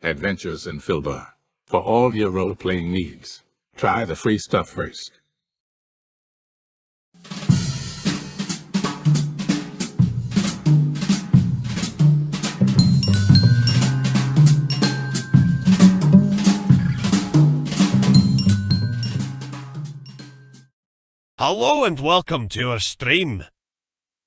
Adventures in Filbar. For all your role-playing needs, try the free stuff first. Hello and welcome to our stream.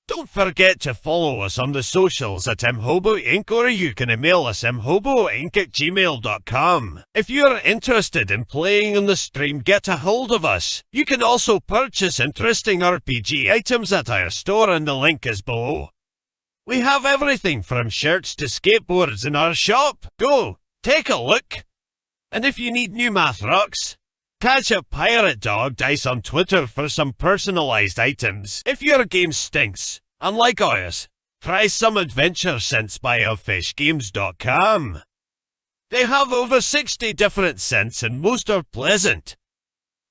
Don't forget to follow us on the socials at Mhobo Inc. or you can email us mhoboinc@gmail.com. If you're interested in playing on the stream, get a hold of us. You can also purchase interesting RPG items at our store and the link is below. We have everything from shirts to skateboards in our shop. Go, take a look. And if you need new math rocks, catch a Pirate Dog Dice on Twitter for some personalised items. If your game stinks, unlike ours, try some adventure scents by elfishgames.com. They have over 60 different scents and most are pleasant.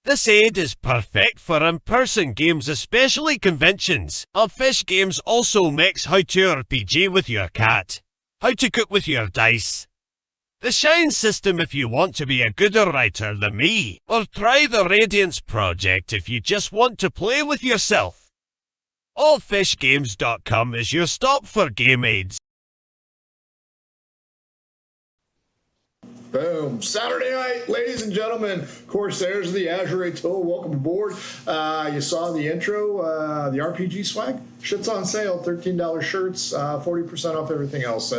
This aid is perfect for in-person games, especially conventions. Elfish Games also makes how to RPG with your cat, how to cook with your dice, the Shine system if you want to be a gooder writer than me, or try the Radiance project if you just want to play with yourself. Allfishgames.com is your stop for game aids. Boom. Saturday night, ladies and gentlemen. Corsairs of the Azure Tool. Welcome aboard. You saw the intro, the RPG swag. Shit's on sale. $13 shirts, 40% off everything else.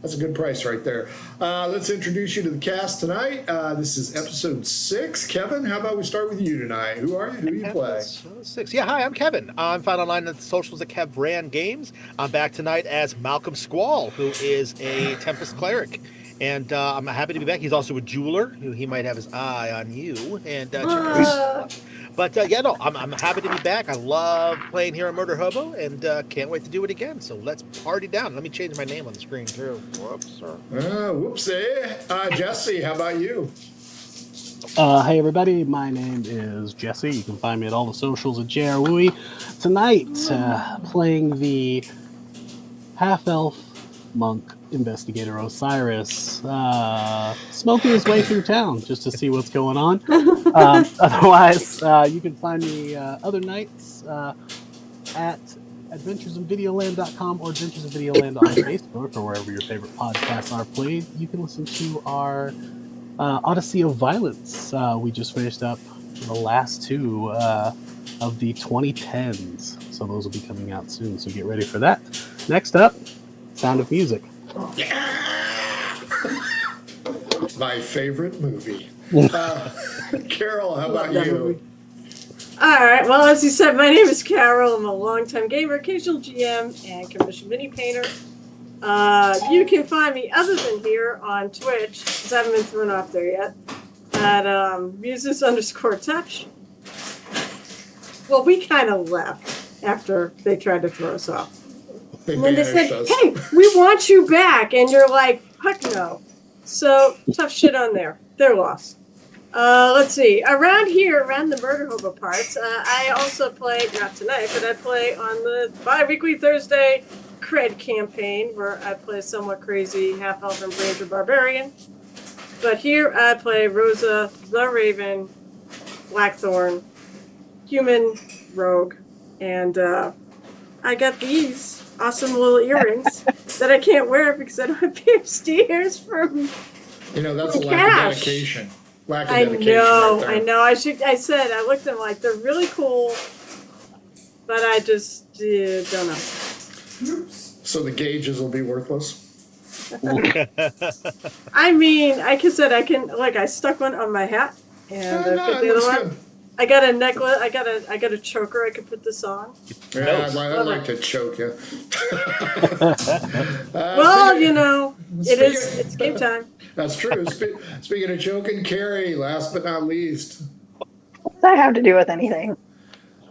That's a good price right there. Let's introduce you to the cast tonight. This is episode 6. Kevin, how about we start with you tonight? Who are you? Who do you play? 6. Yeah, hi, I'm Kevin. I'm found online at the socials at Kev Brand Games. I'm back tonight as Malcolm Squall, who is a Tempest cleric. And I'm happy to be back. He's also a jeweler. He might have his eye on you. And But yeah, no, I'm happy to be back. I love playing here on Murder Hobo, and can't wait to do it again. So let's party down. Let me change my name on the screen too. Whoops. Whoopsie. Jesse, how about you? Hey everybody, my name is Jesse. You can find me at all the socials at JRWooey. Tonight, playing the half-elf monk investigator Osiris, smoking his way through town just to see what's going on. Otherwise, you can find me other nights at adventuresinvideoland.com or Adventures in Videoland on Facebook or wherever your favorite podcasts are played. You can listen to our Odyssey of Violence. We just finished up the last two of the 2010s, so those will be coming out soon, so get ready for that. Next up, Sound of Music. My favorite movie. Carol, how about you? Alright, well, as you said, my name is Carol. I'm a longtime gamer, occasional GM, and commissioned mini painter. You can find me, other than here, on Twitch, because I haven't been thrown off there yet, at muses_touch. Well, we kind of left after they tried to throw us off. And then they said, hey, we want you back. And you're like, heck no. So, tough shit on there. They're lost. Let's see. Around here, around the Murder Hobo parts, I also play, not tonight, but I play on the bi-weekly Thursday Cred campaign, where I play somewhat crazy half-elf and ranger barbarian. But here I play Rosa, the Raven, Blackthorn, human rogue, and I got these awesome little earrings that I can't wear because I don't have PhD ears from that's a lack Kash. of dedication. I know. I said, I looked at them like, they're really cool, but I just don't know. So the gauges will be worthless? I mean, like I said, I stuck one on my hat, and I put the other one. Good. I got a necklace. I got a choker. I could put this on. Yeah, I'd like to choke you. Well, it's game time. That's true. Speaking of choking, Carrie, last but not least. What does that have to do with anything?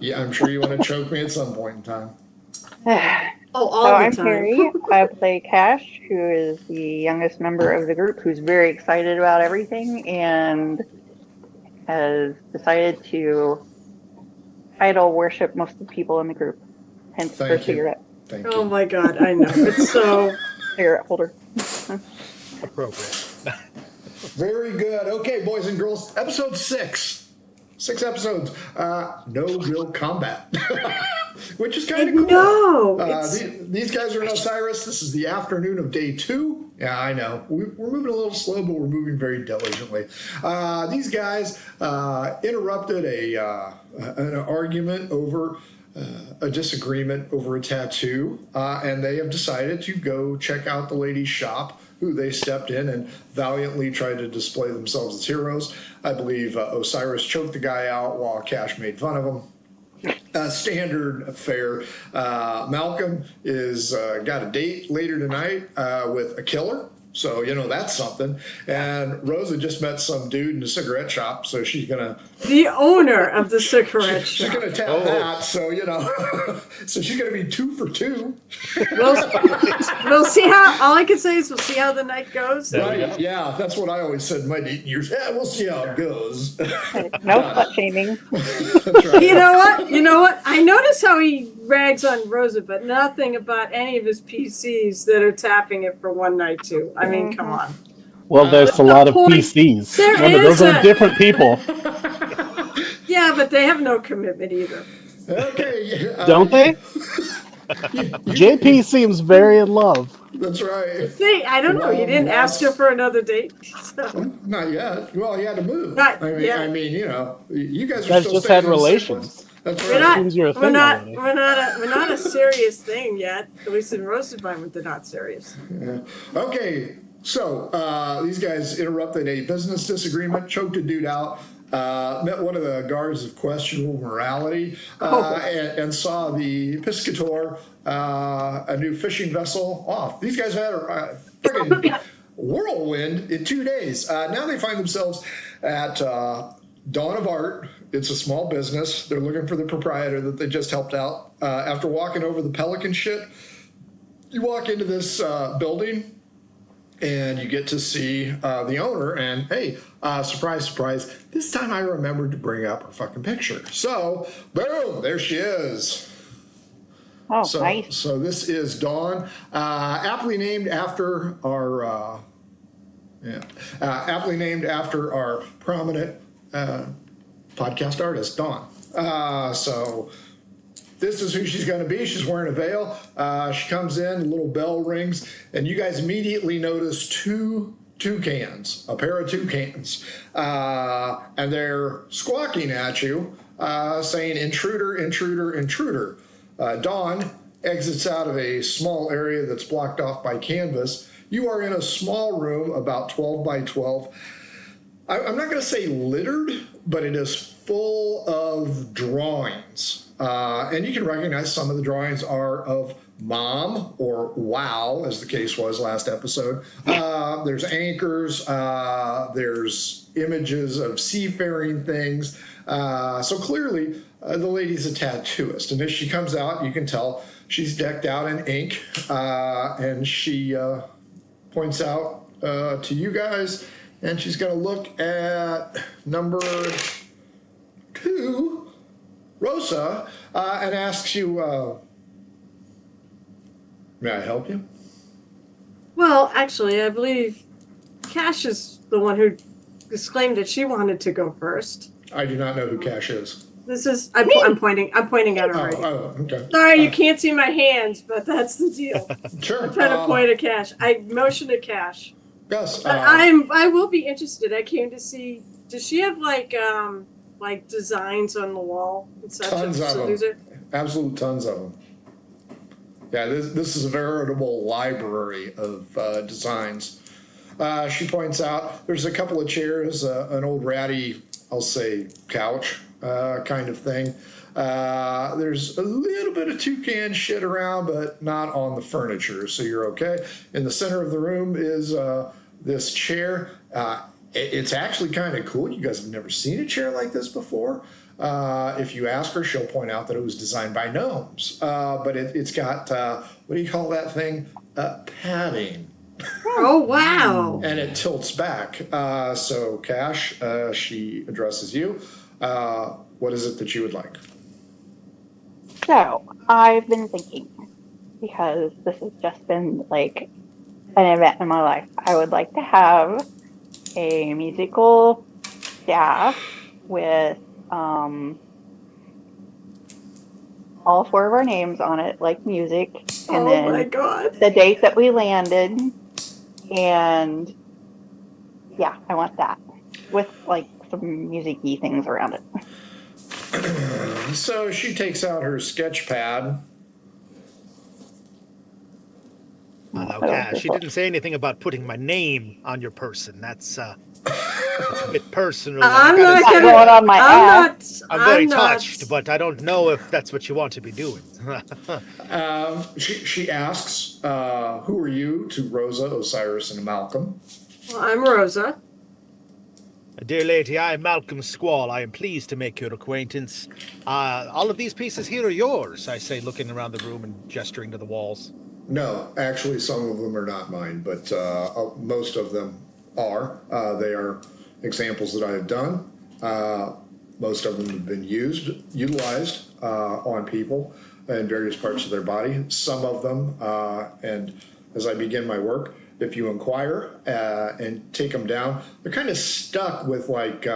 Yeah, I'm sure you want to choke me at some point in time. I'm Carrie. I play Kash, who is the youngest member of the group, who's very excited about everything and has decided to idol worship most of the people in the group. Hence her cigarette. Thank you. Oh my God, I know. It's so cigarette holder. Appropriate. Very good. Okay, boys and girls, episode 6. 6 episodes. No real combat, which is kind of cool. No, these guys are in Osiris. This is the afternoon of day 2. Yeah, I know. We're moving a little slow, but we're moving very diligently. These guys interrupted an argument over a disagreement over a tattoo, and they have decided to go check out the lady's shop, who they stepped in and valiantly tried to display themselves as heroes. I believe Osiris choked the guy out while Kash made fun of him. Standard fare. Malcolm is got a date later tonight with a killer. So, you know, that's something. And Rosa just met some dude in a cigarette shop, so she's going to... The owner of the cigarette shop. She's going to tap that, so, you know. So she's going to be 2 for 2. We'll see how... All I can say is we'll see how the night goes. Right, yeah, that's what I always said in my dating years. Yeah, we'll see how it goes. No slut shaming. That's right. You know what? I notice how he rags on Rosa, but nothing about any of his PCs that are tapping it for one night too. I mean, come on. Well, there's a lot of PCs. Remember, those are different people. Yeah, but they have no commitment either. Okay. Don't they? JP seems very in love. That's right. See, I don't know. You didn't ask her for another date? So. Not yet. Well, he had to move. Not I mean, you know, you guys are Guys still just staying had in the same relations. place. That's We're right. not, Seems you're a we're thing not, already. we're not a serious thing yet. At least in Rosa's mind, they're not serious. Yeah. Okay, so these guys interrupted a business disagreement, choked a dude out, met one of the guards of questionable morality, and saw the Piscator, a new fishing vessel, off. These guys had a friggin' whirlwind in 2 days. Now they find themselves at Dawn of Art. It's a small business. They're looking for the proprietor that they just helped out. After walking over the Pelican shit, you walk into this building and you get to see the owner. And hey, surprise, surprise, this time I remembered to bring up her fucking picture. So, boom, there she is. Oh, nice. So this is Dawn, aptly named after our prominent podcast artist, Dawn. So this is who she's going to be. She's wearing a veil. She comes in, a little bell rings, and you guys immediately notice two toucans, a pair of toucans, and they're squawking at you, saying, "Intruder, intruder, intruder." Dawn exits out of a small area that's blocked off by canvas. You are in a small room, about 12 by 12. I'm not going to say littered, but it is full of drawings. And you can recognize some of the drawings are of Mom, or WOW, as the case was last episode. There's anchors. There's images of seafaring things. So clearly, the lady's a tattooist. And as she comes out, you can tell she's decked out in ink. And she points out to you guys, and she's going to look at number 2, Rosa, and asks you, may I help you? Well, actually, I believe Kash is the one who exclaimed that she wanted to go first. I do not know who Kash is. This is I'm pointing at her right now. Oh, okay. Sorry, you can't see my hands, but that's the deal. Sure. I'm trying to point at Kash. I motioned at Kash. Yes. But I will be interested. I came to see. Does she have like designs on the wall and such? Tons of them. These are, Absolute tons of them. Yeah, this is a veritable library of designs. She points out there's a couple of chairs, an old ratty, I'll say, couch kind of thing. There's a little bit of toucan shit around, but not on the furniture, so you're okay. In the center of the room is this chair. It's actually kind of cool. You guys have never seen a chair like this before. If you ask her, she'll point out that it was designed by gnomes. But it's got, what do you call that thing? Padding. oh wow! And it tilts back. So Kash, she addresses you. What is it that you would like? So, I've been thinking, because this has just been like an event in my life. I would like to have a musical staff with all 4 of our names on it, like music, and Oh my then God. the date that we landed, and yeah, I want that with like some music-y things around it. So she takes out her sketch pad. Okay, she didn't say anything about putting my name on your person. That's a bit personal. I'm Not not going gonna. on my ass. I'm very not- touched, but I don't know if that's what you want to be doing. She asks, "Who are you?" to Rosa, Osiris, and Malcolm. Well, I'm Rosa. Dear lady, I am Malcolm Squall. I am pleased to make your acquaintance. All of these pieces here are yours, I say, looking around the room and gesturing to the walls. No, actually, some of them are not mine, but most of them are. They are examples that I have done. Most of them have been utilized on people in various parts of their body. Some of them, and as I begin my work, if you inquire and take them down, they're kind of stuck with like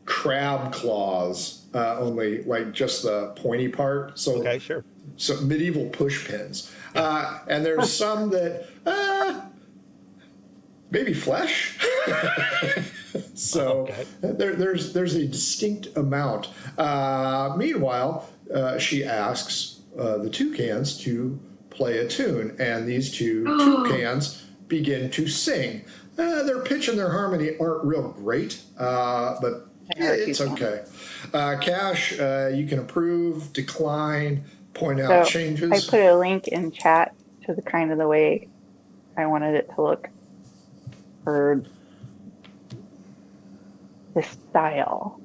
crab claws, only like just the pointy part. So, okay, sure. Some medieval push pins. And there's some that maybe flesh. So okay. there's a distinct amount. Meanwhile, she asks the toucans to play a tune, and these two toucans begin to sing. Their pitch and their harmony aren't real great, but it's okay. Kash, you can approve, decline, point out changes. I put a link in chat to the kind of the way I wanted it to look for the style.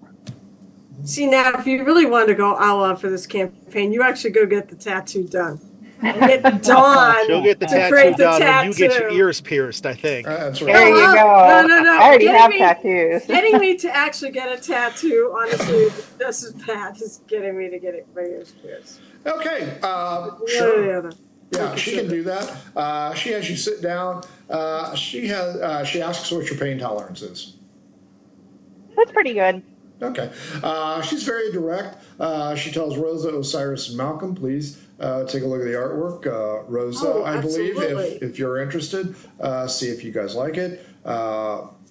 See, now, if you really wanted to go all out for this campaign, you actually go get the tattoo done. And get Dawn. She'll get the to tattoo create the done when you get your tattoo. ears pierced, I think. That's There right. you go. No. I already Getting have me- tattoos. Getting me to actually get a tattoo, honestly, this is bad. Just getting me to get it my ears pierced. Okay, One or the sure. other. Yeah, she can do that. She has you sit down. She asks what your pain tolerance is. That's pretty good. Okay. She's very direct. She tells Rosa, Osiris, and Malcolm, please take a look at the artwork. Rosa, Oh, I believe, absolutely. if you're interested, see if you guys like it.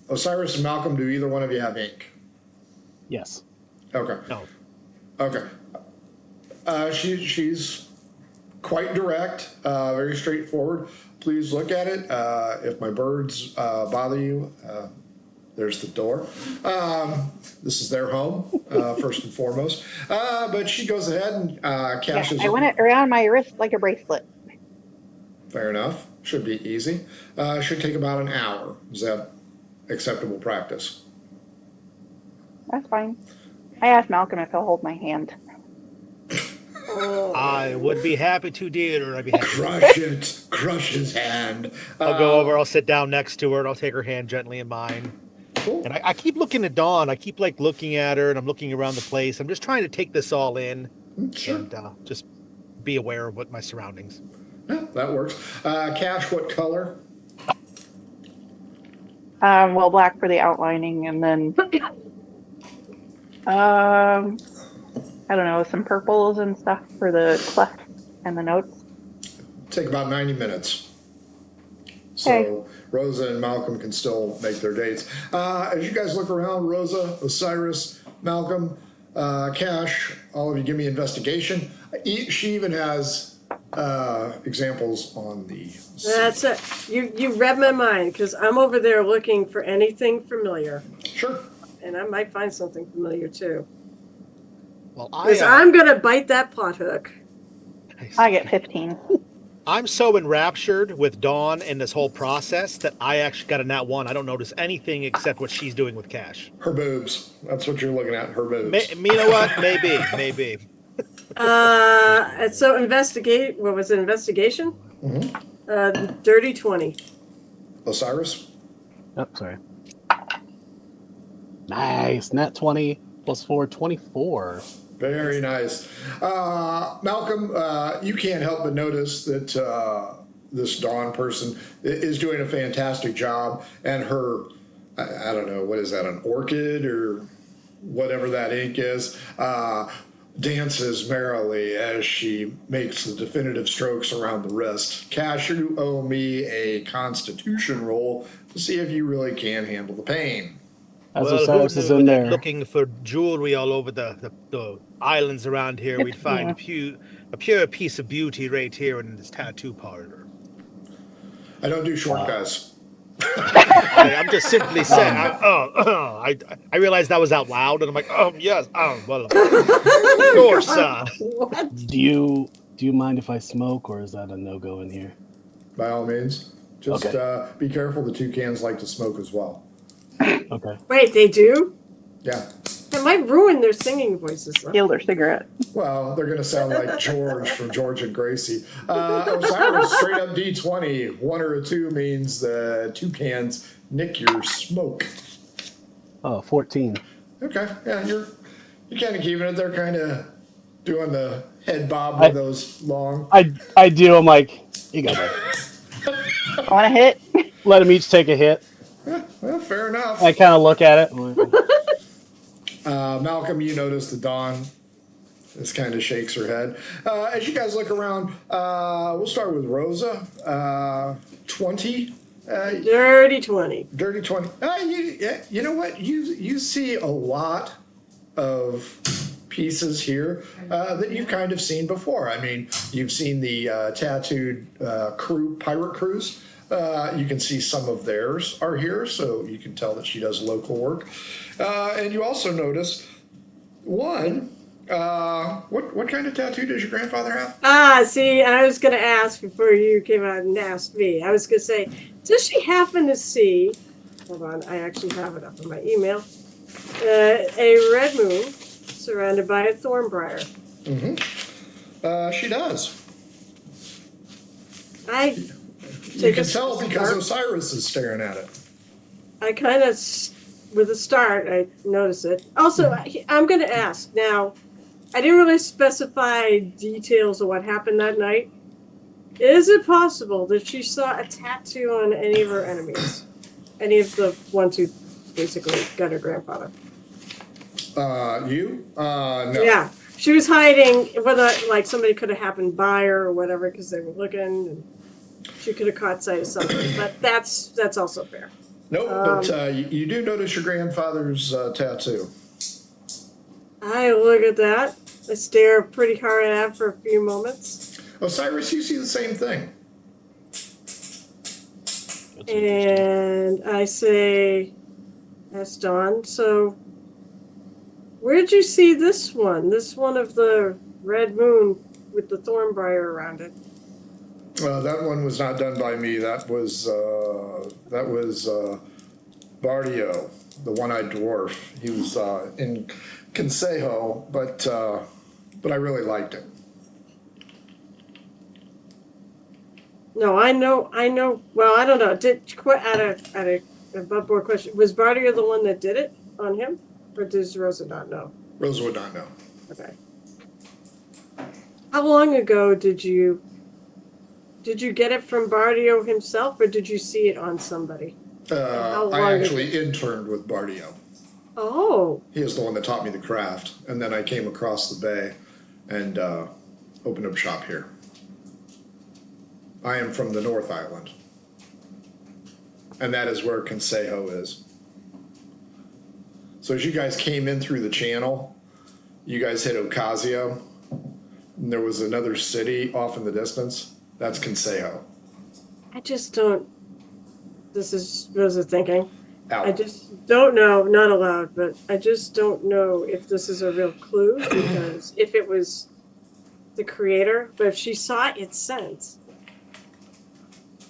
Osiris and Malcolm, do either one of you have ink? Yes. Okay. No. Okay. She's quite direct, very straightforward. Please look at it. If my birds bother you, there's the door. This is their home, first and foremost. But she goes ahead and cashes. I want it around my wrist like a bracelet. Fair enough. Should be easy. Should take about an hour. Is that acceptable practice? That's fine. I asked Malcolm if he'll hold my hand. I would be happy to, dear. I'd be happy. Crush it. Crush his hand. I'll go over, I'll sit down next to her, and I'll take her hand gently in mine. Cool. And I keep looking at Dawn. I keep like looking at her, and I'm looking around the place. I'm just trying to take this all in, Sure. and just be aware of what my surroundings. Yeah, that works. Kash, what color? Well, black for the outlining, and then I don't know, some purples and stuff for the clef and the notes. Take about 90 minutes. So Okay. Rosa and Malcolm can still make their dates. As you guys look around, Rosa, Osiris, Malcolm, Kash, all of you give me investigation. She even has examples on the... That's it. You read my mind, because I'm over there looking for anything familiar. Sure. And I might find something familiar, too. Well, Because I'm going to bite that plot hook. I get 15. I'm so enraptured with Dawn and this whole process that I actually got a nat 1. I don't notice anything except what she's doing with Kash. Her boobs. That's what you're looking at, her boobs. You know what? Maybe. So investigate. What was it? Investigation. Dirty 20. Osiris? Oh, sorry. Nice. Nat 20 plus 4, 24. Very nice. Malcolm, you can't help but notice that this Dawn person is doing a fantastic job, and her, I don't know, what is that, an orchid or whatever that ink is, dances merrily as she makes the definitive strokes around the wrist. Cash, you owe me a constitution roll to see if you really can handle the pain. As Well, Osiris who is knew in that there. looking for jewelry all over the islands around here, we'd find a pure piece of beauty right here in this tattoo parlor. I don't do short guys. I'm just simply saying. I realized that was out loud, and I'm like, oh yes, well, of course. What? Do you mind if I smoke, or is that a no-go in here? By all means. Just be careful, the toucans like to smoke as well. Okay. Wait, they do? Yeah. That might ruin their singing voices, though. Steal their cigarette. Well, they're going to sound like George from George and Gracie. Osiris, straight up D20. 1 or a 2 means the toucans nick your smoke. Oh, 14. Okay. Yeah, you're kind of keeping it. They're kind of doing the head bob with those long. I do. I'm like, you got it. Want a hit? Let them each take a hit. Well, fair enough. I kind of look at it. Malcolm, you notice the Dawn just kind of shakes her head. As you guys look around, we'll start with Rosa. 20. Dirty 20. Dirty 20. You know what? You see a lot of pieces here that you've kind of seen before. I mean, you've seen the tattooed pirate crews. You can see some of theirs are here, so you can tell that she does local work. And you also notice one. What kind of tattoo does your grandfather have? See, I was going to ask before you came out and asked me. I was going to say, does she happen to see, hold on, I actually have it up in my email, a red moon surrounded by a thorn briar? Mm-hmm. She does. You can tell because Osiris is staring at it. I kind of, with a start, I notice it. Also, I'm going to ask now. I didn't really specify details of what happened that night. Is it possible that she saw a tattoo on any of her enemies? Any of the ones who basically got her grandfather? You? No. Yeah. She was hiding, whether like somebody could have happened by her or whatever because they were looking, and she could have caught sight of something. But that's also fair. Nope, but you do notice your grandfather's tattoo. I look at that. I stare pretty hard at it for a few moments. Osiris, you see the same thing. And I say, that's Dawn. So, where'd you see this one? This one of the red moon with the thorn briar around it? That one was not done by me. That was Bardio, the one-eyed dwarf. He was in Consejo, but I really liked it. No, I know. Well, I don't know. At a above board question, was Bardia the one that did it on him, or does Rosa not know? Rosa would not know. Okay. How long ago did you get it from Bardio himself, or did you see it on somebody? I actually interned with Bardio. Oh. He is the one that taught me the craft, and then I came across the bay and opened up shop here. I am from the North Island, and that is where Consejo is. So as you guys came in through the channel, you guys hit Ocasio, and there was another city off in the distance. That's Consejo. I just don't. This is Rosa thinking. Out. I just don't know, not allowed, but I just don't know if this is a real clue, because if it was the creator, but if she saw it since.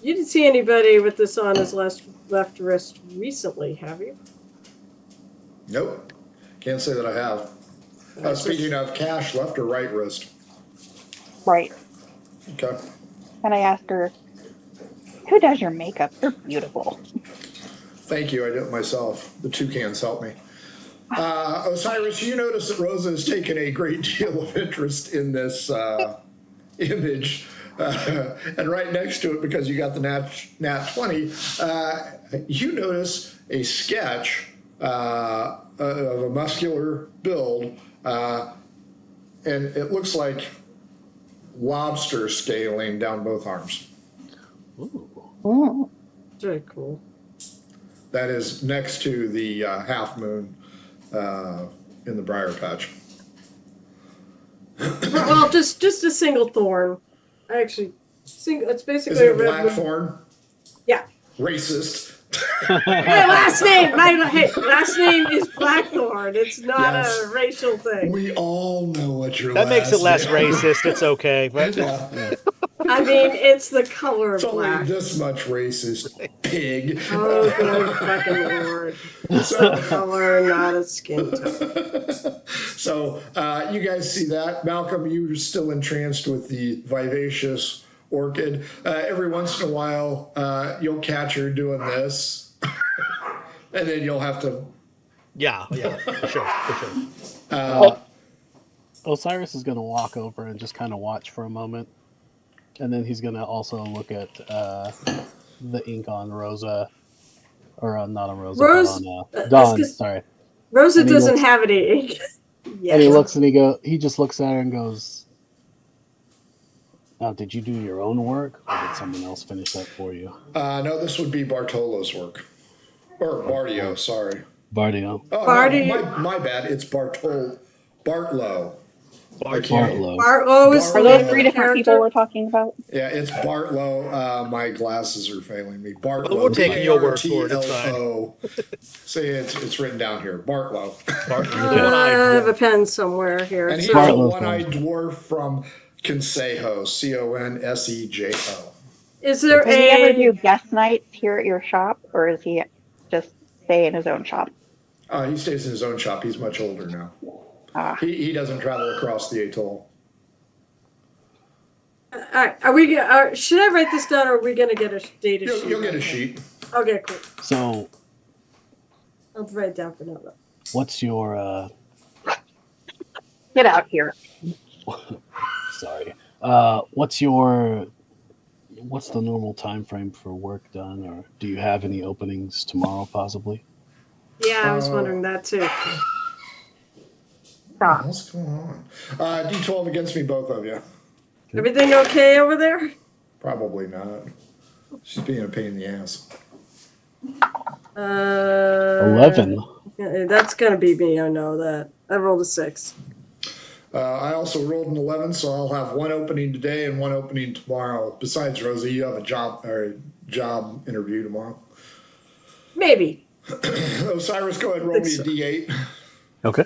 You didn't see anybody with this on his left wrist recently, have you? Nope. Can't say that I have. Speaking of Cash, left or right wrist? Right. Okay. And I asked her, who does your makeup? You're beautiful. Thank you. I did it myself. The toucans helped me. Osiris, you notice that Rosa has taken a great deal of interest in this image And right next to it, because you got the nat 20, you notice a sketch of a muscular build, and it looks like lobster scaling down both arms. Ooh. Very cool. That is next to the half moon in the briar patch. Well, just a single thorn. Actually, it's basically Is it a red black moon. thorn? Yeah. Racist. My last name is Blackthorn. It's not a racial thing. We all know what your That makes it less name. racist. It's okay. But I mean, it's the color of It's only black. this much racist, pig. Oh, good fucking lord. It's a color, not a skin tone. So you guys see that. Malcolm, you're still entranced with the vivacious orchid. Every once in a while, you'll catch her doing this. And then you'll have to... Yeah, for sure. Osiris is going to walk over and just kind of watch for a moment. And then he's going to also look at the ink on Rosa. Or not on Rosa, but on Dawn. Sorry. Rosa doesn't have any ink. And he looks and he just looks at her and goes, "Now, did you do your own work, or did someone else finish that for you?" No, this would be Bartolo's work. Or Bardio, sorry. Bardio. Oh, no, my bad. It's Bartolo. Bartlow. Bartlow. Bartlow is Are those three different people we're talking about? Yeah, it's Bartlow. My glasses are failing me. Bartlow. Well, we're taking your word for it. It's fine. See, it's written down here. Bartlow. I have a pen somewhere here. And he's a one-eyed dwarf from Consejo. Consejo. Is there Does he ever do guest nights here at your shop, or is he just stay in his own shop? He stays in his own shop. He's much older now. He doesn't travel across the atoll. All right, should I write this down, or are we going to get a data sheet? You'll get a sheet. Okay, cool. So, I'll write it down for now. What's your Get out here. Sorry. What's the normal time frame for work done, or do you have any openings tomorrow possibly? Yeah, I was wondering that too. What's going on? D12 against me, both of you. Everything okay over there? Probably not. She's being a pain in the ass. 11. That's gonna be me. I know that. I rolled a 6. I also rolled an 11, so I'll have one opening today and one opening tomorrow. Besides, Rosie, you have a job interview tomorrow. Maybe. Osiris, go ahead and roll me a D8. Okay.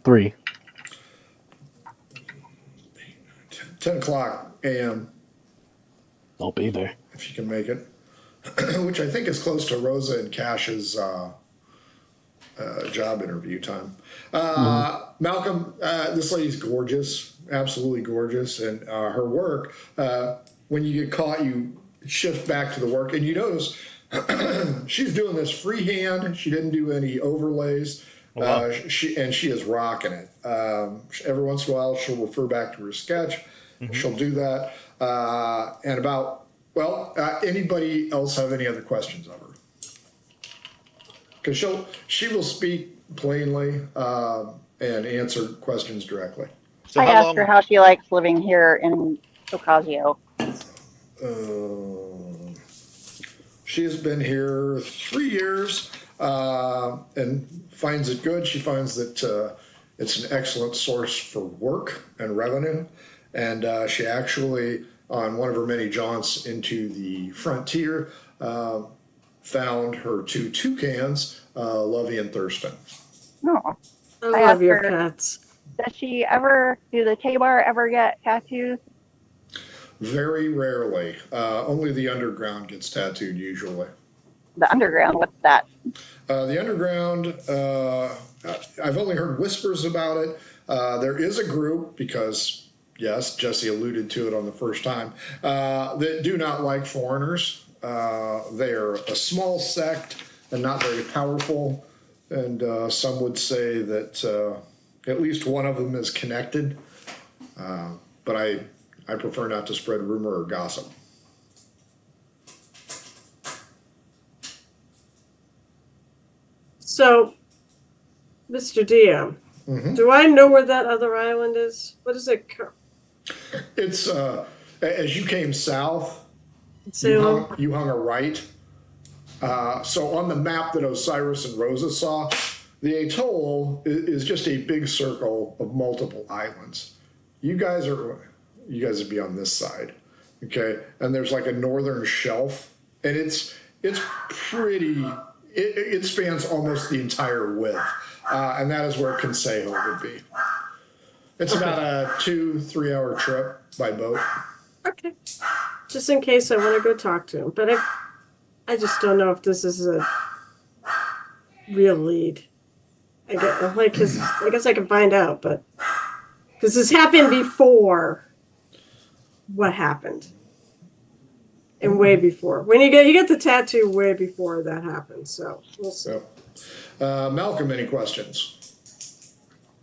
3. 10 o'clock a.m. I'll be there. If you can make it. Which I think is close to Rosa and Cash's job interview time. Malcolm, this lady's gorgeous, absolutely gorgeous. And her work, when you get caught, you shift back to the work. And you notice she's doing this freehand. She didn't do any overlays. She is rocking it. Every once in a while, she'll refer back to her sketch. Mm-hmm. She'll do that. Anybody else have any other questions of her? Because she will speak plainly and answer questions directly. So I asked her how she likes living here in Ocasio. She has been here 3 years and finds it good. She finds that it's an excellent source for work and revenue. And she actually, on one of her many jaunts into the frontier, found her 2 toucans, Lovey and Thurston. Oh, I love your cats. Do the Tabar ever get tattoos? Very rarely. Only the underground gets tattooed usually. The underground, what's that? The underground, I've only heard whispers about it. There is a group, because, yes, Jesse alluded to it on the first time, that do not like foreigners. They are a small sect and not very powerful. And some would say that, at least one of them is connected. But I prefer not to spread rumor or gossip. So, Mr. DM, do I know where that other island is? What is it? It's as you came south, Salem? you hung a right. So on the map that Osiris and Rosa saw, the atoll is just a big circle of multiple islands. You guys would be on this side, okay? And there's like a northern shelf, and it's pretty. It spans almost the entire width, and that is where Consejo would be. It's about a 2-3 hour trip by boat. Okay. Just in case I want to go talk to him. But I just don't know if this is a real lead. I guess I can find out, but because this happened before what happened. And way before. When you get the tattoo way before that happened, so we'll see. Malcolm, any questions?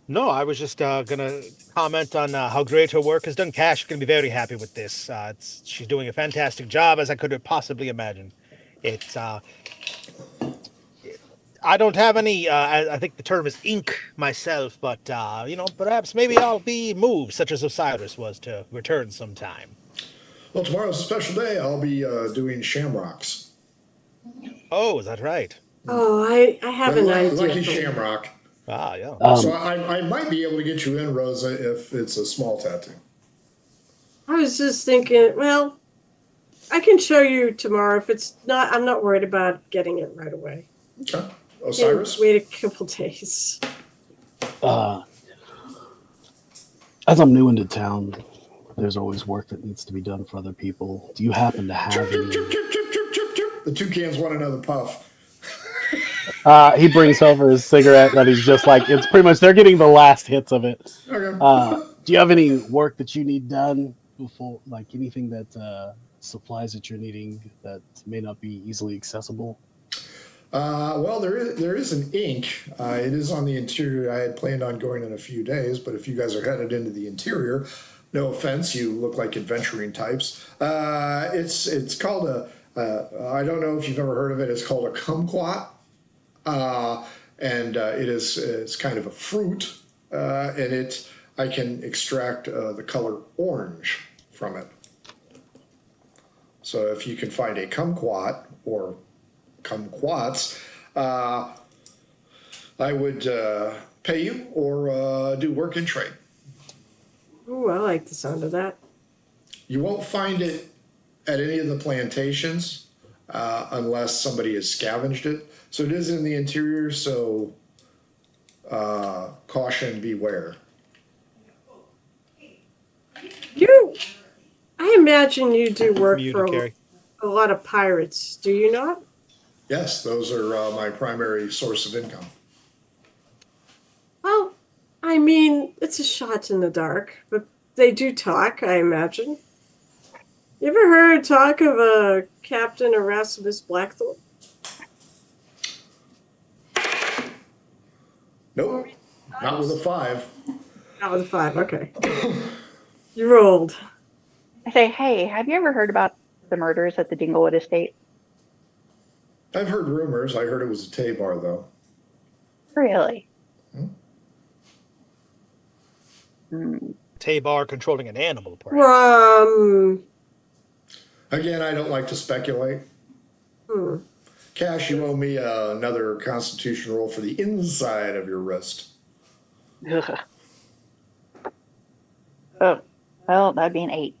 No, I was just going to comment on how great her work has done. Kash is going to be very happy with this. She's doing a fantastic job, as I could have possibly imagined. I don't have any, I think the term is ink myself, but, perhaps maybe I'll be moved, such as Osiris was, to return sometime. Well, tomorrow's a special day. I'll be doing shamrocks. Oh, is that right? Oh, I have an idea. Lucky shamrock. Ah, yeah. So I might be able to get you in, Rosa, if it's a small tattoo. I was just thinking, well, I can show you tomorrow. If it's not, I'm not worried about getting it right away. Okay. Osiris? Wait a couple days. As I'm new into town, there's always work that needs to be done for other people. Do you happen to have any... The toucans want another puff. He brings over his cigarette that he's just like, it's pretty much, they're getting the last hits of it. Okay. Do you have any work that you need done before, like anything that supplies that you're needing that may not be easily accessible? Well, there is an ink. It is on the interior. I had planned on going in a few days, but if you guys are headed into the interior, no offense, you look like adventuring types. It's called I don't know if you've ever heard of it. It's called a kumquat. It's kind of a fruit, and I can extract the color orange from it. So if you can find a kumquat or kumquats, I would pay you or do work in trade. Ooh, I like the sound of that. You won't find it at any of the plantations unless somebody has scavenged it. So it is in the interior, so caution, beware. I imagine you do work for Carrie. a lot of pirates, do you not? Yes, those are my primary source of income. Well, I mean, it's a shot in the dark, but they do talk, I imagine. You ever heard talk of a Captain Erasmus Blackthorn? Nope, not with a 5. Not with a 5, okay. You rolled. I say, hey, have you ever heard about the murders at the Dinglewood estate? I've heard rumors. I heard it was a Tay-bar, though. Really? Tay-bar controlling an animal, perhaps. Again, I don't like to speculate. Kash, you owe me another Constitution roll for the inside of your wrist. Oh, well, that'd be an 8.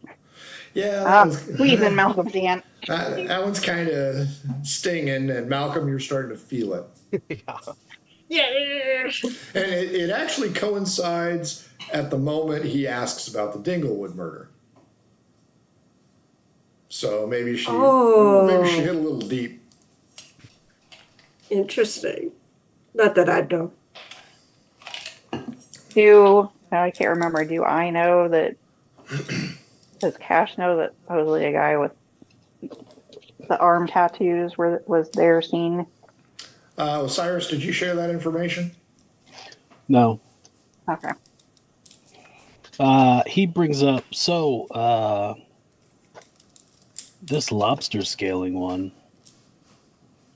Yeah. Squeezing Malcolm's hand. That one's kind of stinging, and Malcolm, you're starting to feel it. Yeah. And it actually coincides at the moment he asks about the Dinglewood murder. So maybe she hit a little deep. Interesting. Not that I know. I can't remember. Do I know that? Does Kash know that supposedly a guy with the arm tattoos was there seen? Osiris, did you share that information? No. Okay. He brings up, this lobster scaling one.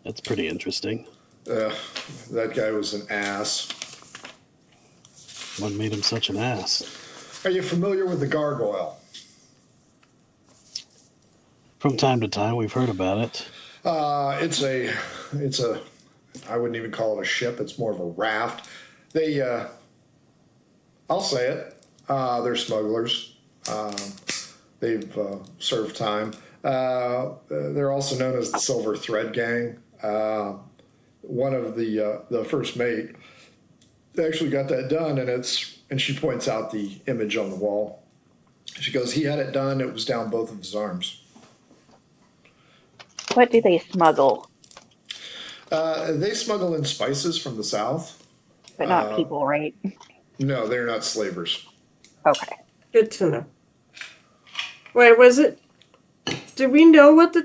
That's pretty interesting. That guy was an ass. What made him such an ass? Are you familiar with the gargoyle? From time to time, we've heard about it. It's a, I wouldn't even call it a ship. It's more of a raft. They, I'll say it. They're smugglers. They've served time. They're also known as the Silver Thread Gang. One of the first mate actually got that done, and she points out the image on the wall. She goes, he had it done. It was down both of his arms. What do they smuggle? They smuggle in spices from the south. But not people, right? No, they're not slavers. Okay. Good to know. Wait, was it? Did we know what the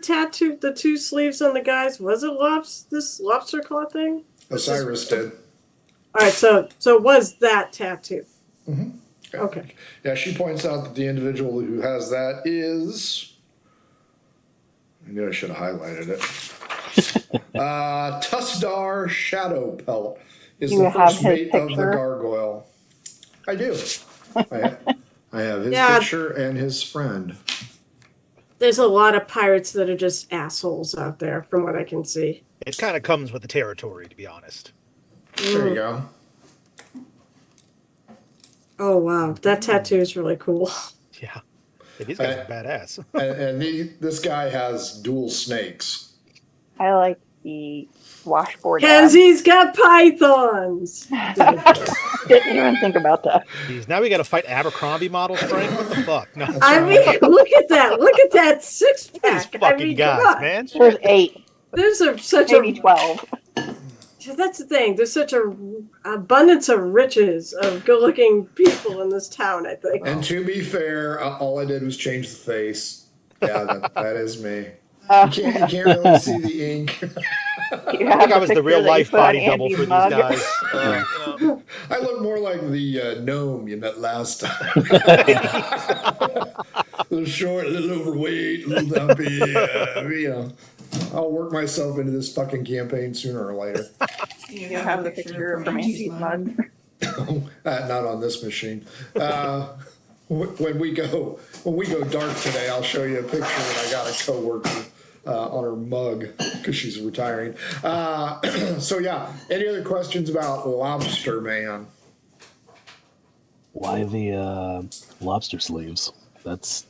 two sleeves on the guys was? It this lobster claw thing? Osiris did. All right, so it was that tattoo. Mm-hmm. Yeah. Okay. Yeah, she points out that the individual who has that is. I knew I should have highlighted it. Tusdar Shadow Pelt is the first mate of the gargoyle. I do. I have his picture and his friend. There's a lot of pirates that are just assholes out there, from what I can see. It kind of comes with the territory, to be honest. There you go. Oh, wow. That tattoo is really cool. Yeah. These guys are badass. and this guy has dual snakes. I like the washboard. Because he's got pythons. Didn't even think about that. Jeez, now we got to fight Abercrombie models, Frank? What the fuck? No. I mean, look at that. Look at that six-pack. These fucking guys, man. There's 8. There's such maybe 12. That's the thing. There's such an abundance of riches of good-looking people in this town, I think. And to be fair, all I did was change the face. Yeah, that is me. You can't really see the ink. I think I was the real-life body double for these guys. I look more like the gnome you met last time. A little short, a little overweight, a little dumpy. I'll work myself into this fucking campaign sooner or later. You have the picture from Angie's mug. Not on this machine. When we go dark today, I'll show you a picture that I got a coworker on her mug because she's retiring. So yeah, any other questions about Lobster Man? Why the lobster sleeves? That's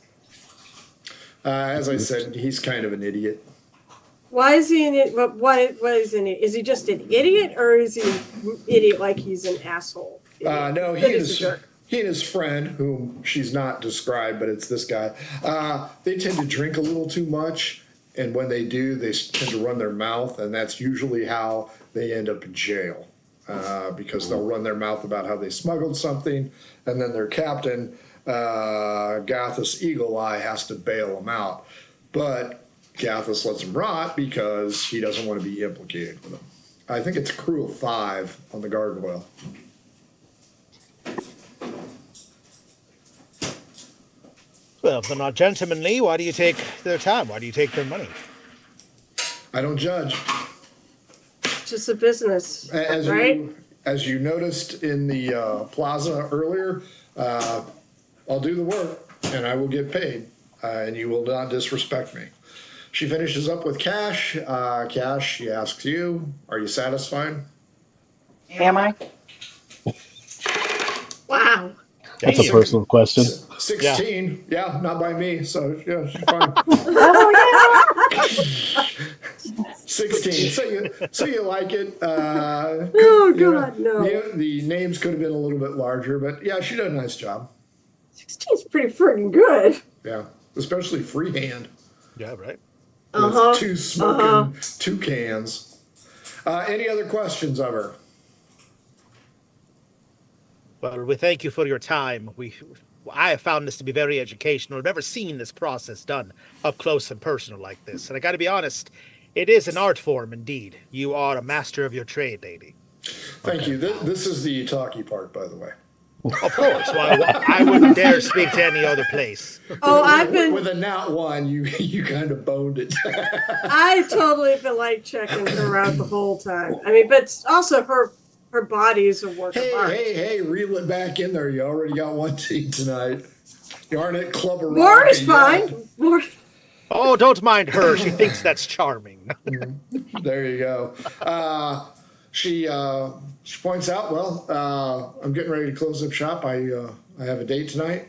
as I said, he's kind of an idiot. Why is he an idiot? What is an idiot? Is he just an idiot, or is he an idiot like he's an asshole? No, he and his friend, whom she's not described, but it's this guy, they tend to drink a little too much, and when they do, they tend to run their mouth, and that's usually how they end up in jail, because they'll run their mouth about how they smuggled something, and then their captain, Gathus Eagle Eye, has to bail them out. But Gathus lets him rot because he doesn't want to be implicated with him. I think it's Cruel 5 on the gargoyle. Well, if they're not gentlemanly, why do you take their time? Why do you take their money? I don't judge. Just a business, right? As you noticed in the plaza earlier, I'll do the work and I will get paid, and you will not disrespect me. She finishes up with Kash. Kash, she asks you, are you satisfied? Am I? Wow. That's a personal question. 16. Yeah, not by me. So, yeah, she's fine. Oh, yeah. 16. So you like it. Oh, God, no. The names could have been a little bit larger, but yeah, she did a nice job. 16's pretty freaking good. Yeah, especially freehand. Yeah, right. With two smoking toucans. Any other questions of her? Well, we thank you for your time. I have found this to be very educational. I've never seen this process done up close and personal like this. And I got to be honest, it is an art form indeed. You are a master of your trade, lady. Thank you. This is the talky part, by the way. Of course. Well, I wouldn't dare speak to any other place. Oh, I've been with a nat one. You kind of boned it. I totally been like checking her out the whole time. I mean, but also her body is a work of art. Hey, reel it back in there. You already got one team tonight. You aren't at Club of More Rock is fine. More. Oh, don't mind her. She thinks that's charming. There you go. She points out, well, I'm getting ready to close up shop. I have a date tonight.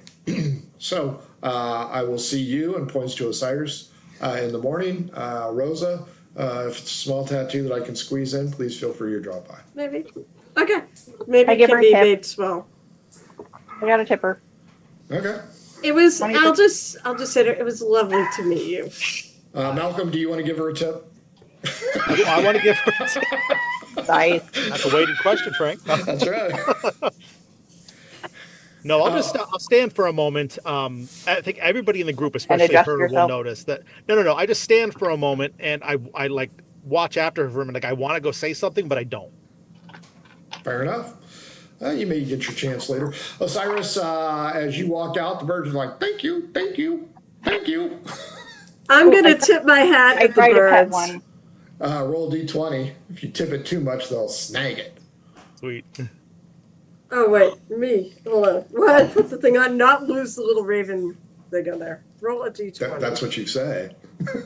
So I will see you, and points to Osiris in the morning. Rosa, if it's a small tattoo that I can squeeze in, please feel free to drop by. Maybe. Okay. Maybe I it give can her a be tip. made small. I got a tipper. Okay. It was. 20%. I'll just say it was lovely to meet you. Malcolm, do you want to give her a tip? I want to give her. Nice. That's a weighted question, Frank. That's right. No, I'll stand for a moment. I think everybody in the group, especially adjust her, will yourself. notice that. No. I just stand for a moment and I like watch after her and like I want to go say something, but I don't. Fair enough. You may get your chance later. Osiris, as you walk out, the birds are like, thank you. I'm gonna tip my hat I at the tried to pet birds. one. Roll D20. If you tip it too much, they'll snag it. Sweet. Oh wait, me. Hold on. Well, I put the thing on, not lose the little raven thing on there. Roll a d20. That's what you say.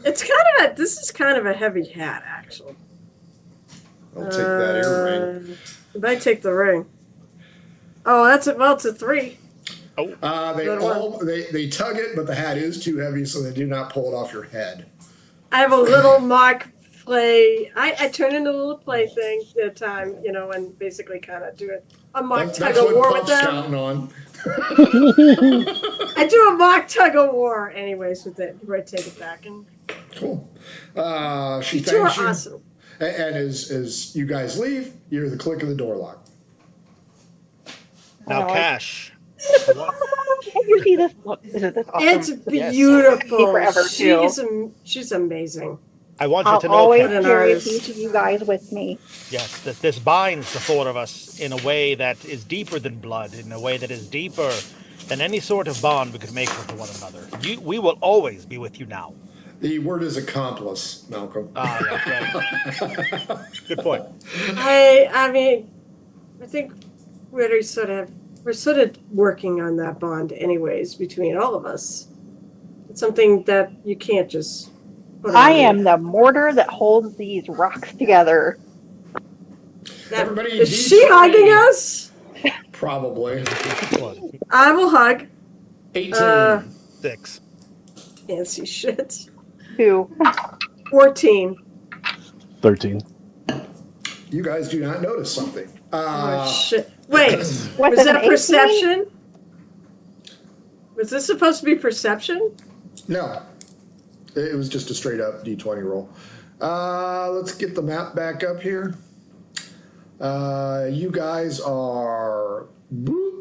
It's kind of this is kind of a heavy hat, actually. I'll take that earring. I might take the ring. Oh, it's a 3. They tug it, but the hat is too heavy, so they do not pull it off your head. I have a little mock play. I turn into a little play thing at a time, and basically kind of do a mock tug That's of what war with Puff's them. counting on. I do a mock tug of war, anyways, with it. You might take it back and. Cool. She You two are thanks you. awesome. And as you guys leave, you hear the click of the door lock. Now, Oh, Cash. Can you see this? Look, isn't this awesome? It's Yes. beautiful. Forever, too. She's amazing. I want you I'll to know, always Cash. carry a Nice. piece of you guys with me. yes, that this binds the four of us in a way that is deeper than blood, in a way that is deeper than any sort of bond we could make with one another. We will always be with you now. The word is accomplice, Malcolm. Yeah, right. Good point. I mean, I think we're sort of working on that bond, anyways, between all of us. It's something that you can't just. Put I on. am the mortar that holds these rocks together. Everybody, Is she D20. hugging us? Probably. I will hug. 18. 6. Fancy shit. 2. 14. 13. You guys do not notice something. Oh shit! Wait, was it that an 18? perception? Was this supposed to be perception? No. It was just a straight up D20 roll. Let's get the map back up here. You guys are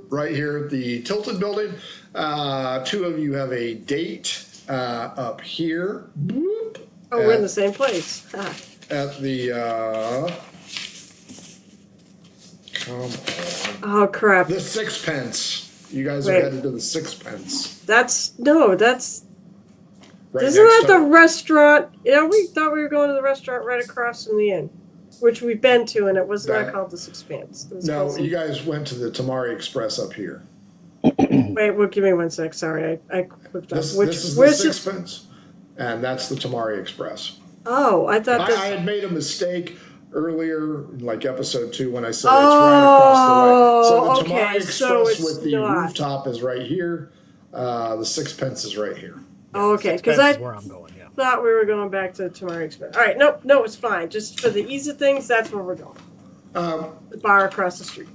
right here at the Tilted building. 2 of you have a date up here. Oh, we're in the same place. Ah. At the come on. Oh crap! The Sixpence. You guys are Wait. headed to the Sixpence. That's Right isn't next that the to- restaurant? We thought we were going to the restaurant right across from the inn, which we've been to, and it was not That- called the Sixpence. It was No, called you guys went to the Tamari Express up here. Wait, well, give me 1 sec. Sorry, I clicked off. This is the Where's it? Sixpence, and that's the Tamari Express. Oh, I thought I that. had made a mistake earlier, like episode 2, when I said it's right across the way. So the okay, Tamari so Express it's with the not. rooftop is right here. The Sixpence is right here. Oh, okay, because That's I where I'm going. Yeah. thought we were going back to the Tamari Express. All right, no, it's fine. Just for the ease of things, that's where we're going. The bar across the street.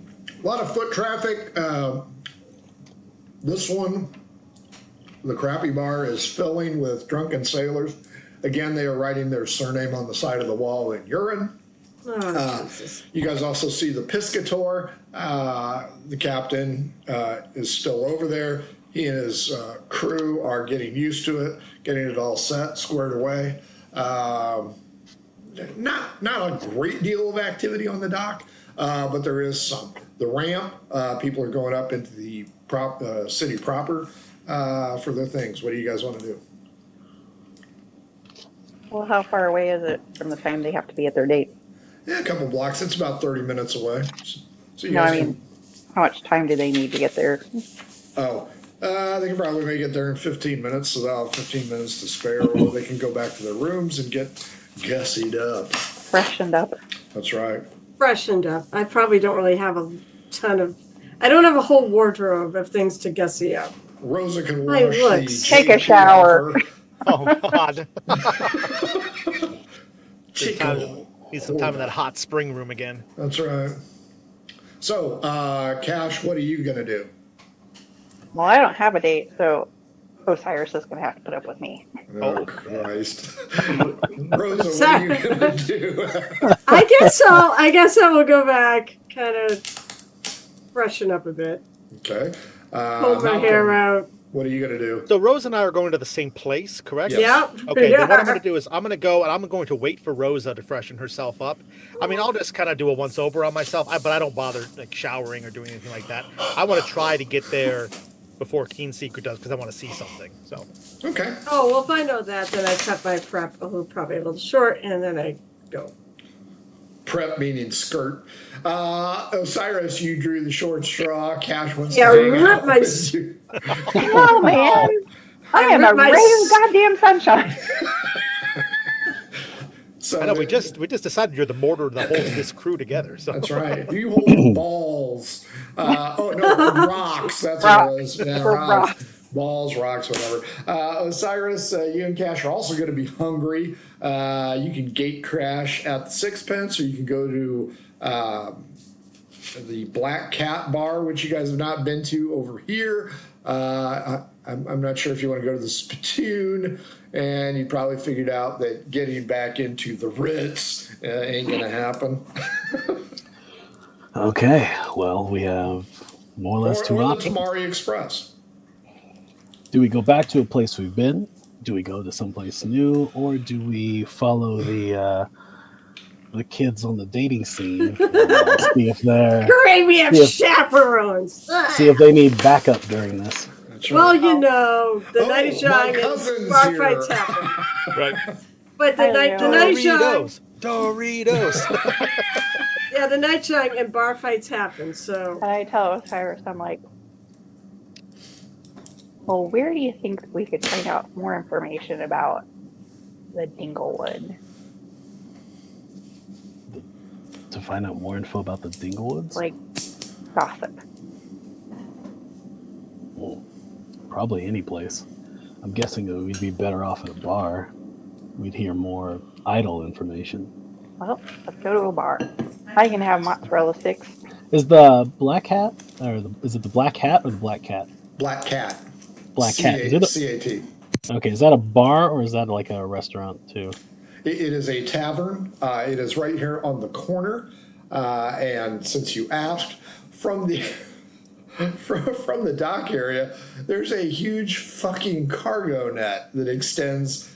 A lot of foot traffic. This one, the Crappy Bar, is filling with drunken sailors. Again, they are writing their surname on the side of the wall in urine. Oh, Jesus. You guys also see the Piscator. The captain is still over there. He and his crew are getting used to it, getting it all set, squared away. Not a great deal of activity on the dock. but there is some. The ramp, people are going up into the city proper for their things. What do you guys want to do? Well, how far away is it from the time they have to be at their date? Yeah, a couple blocks. It's about 30 minutes away. So you No, guys I mean, how much time do they need to get there? They can probably make it there in 15 minutes, so they'll have 15 minutes to spare, or they can go back to their rooms and get gussied up. Freshened up. That's right. Freshened up. I probably don't really have a ton of. I don't have a whole wardrobe of things to gussy up. Rosa can My wash looks. the Take a shower. Oh God. Chico. Need some time in that hot spring room again. That's right. So, Kash, what are you going to do? Well, I don't have a date, so Osiris is going to have to put up with me. Oh, Christ. Rosa, what are you going to do? I guess I will go back, kind of freshen up a bit. Okay. Pull my hair out. What are you going to do? So Rose and I are going to the same place, correct? Yes. Yep. Okay, Yeah. then what I'm going to do is I'm going to go and I'm going to wait for Rosa to freshen herself up. I mean, I'll just kind of do a once over on myself, but I don't bother like showering or doing anything like that. I want to try to get there before Keen Secret does because I want to see something. So. Okay. Oh, well, if I know that, then I cut my prep probably a little short, and then I go. Prep meaning skirt. Osiris, you drew the short straw. Kash wants Yeah, to hang rip out my with you. Oh, man. I am a ray of goddamn sunshine. So I know we just decided you're the mortar that holds this crew together. So that's right. You hold the balls. Rocks. That's what it was. Yeah, rocks. Balls, rocks, whatever. Osiris, you and Kash are also going to be hungry. You can gate crash at the Sixpence, or you can go to the Black Cat Bar, which you guys have not been to over here. I'm not sure if you want to go to the Spittoon, and you probably figured out that getting back into the Ritz ain't going to happen. Okay, well, we have more or less two or the options. Tamari Express. Do we go back to a place we've been? Do we go to someplace new, or do we follow the kids on the dating scene and see if they're Great, we have chaperones. see if they need backup during this? That's Well, right. you know, the Oh, night is my young and cousin's bar here. fights happen. right. But the night is young. Doritos. Yeah, the night's young and bar fights happen. So And I tell Osiris, I'm like, well, where do you think we could find out more information about the Dinglewood? To find out more info about the Dinglewoods? Like, gossip. Well, probably any place. I'm guessing that we'd be better off at a bar. We'd hear more idle information. Well, let's go to a bar. I can have mozzarella sticks. Is the Black Hat, is it the Black Hat or the Black Cat? Black Cat. Black Cat. Is it C-A-T. okay, is that a bar or is that like a restaurant too? It is a tavern. It is right here on the corner. And since you asked, from the from the dock area, there's a huge fucking cargo net that extends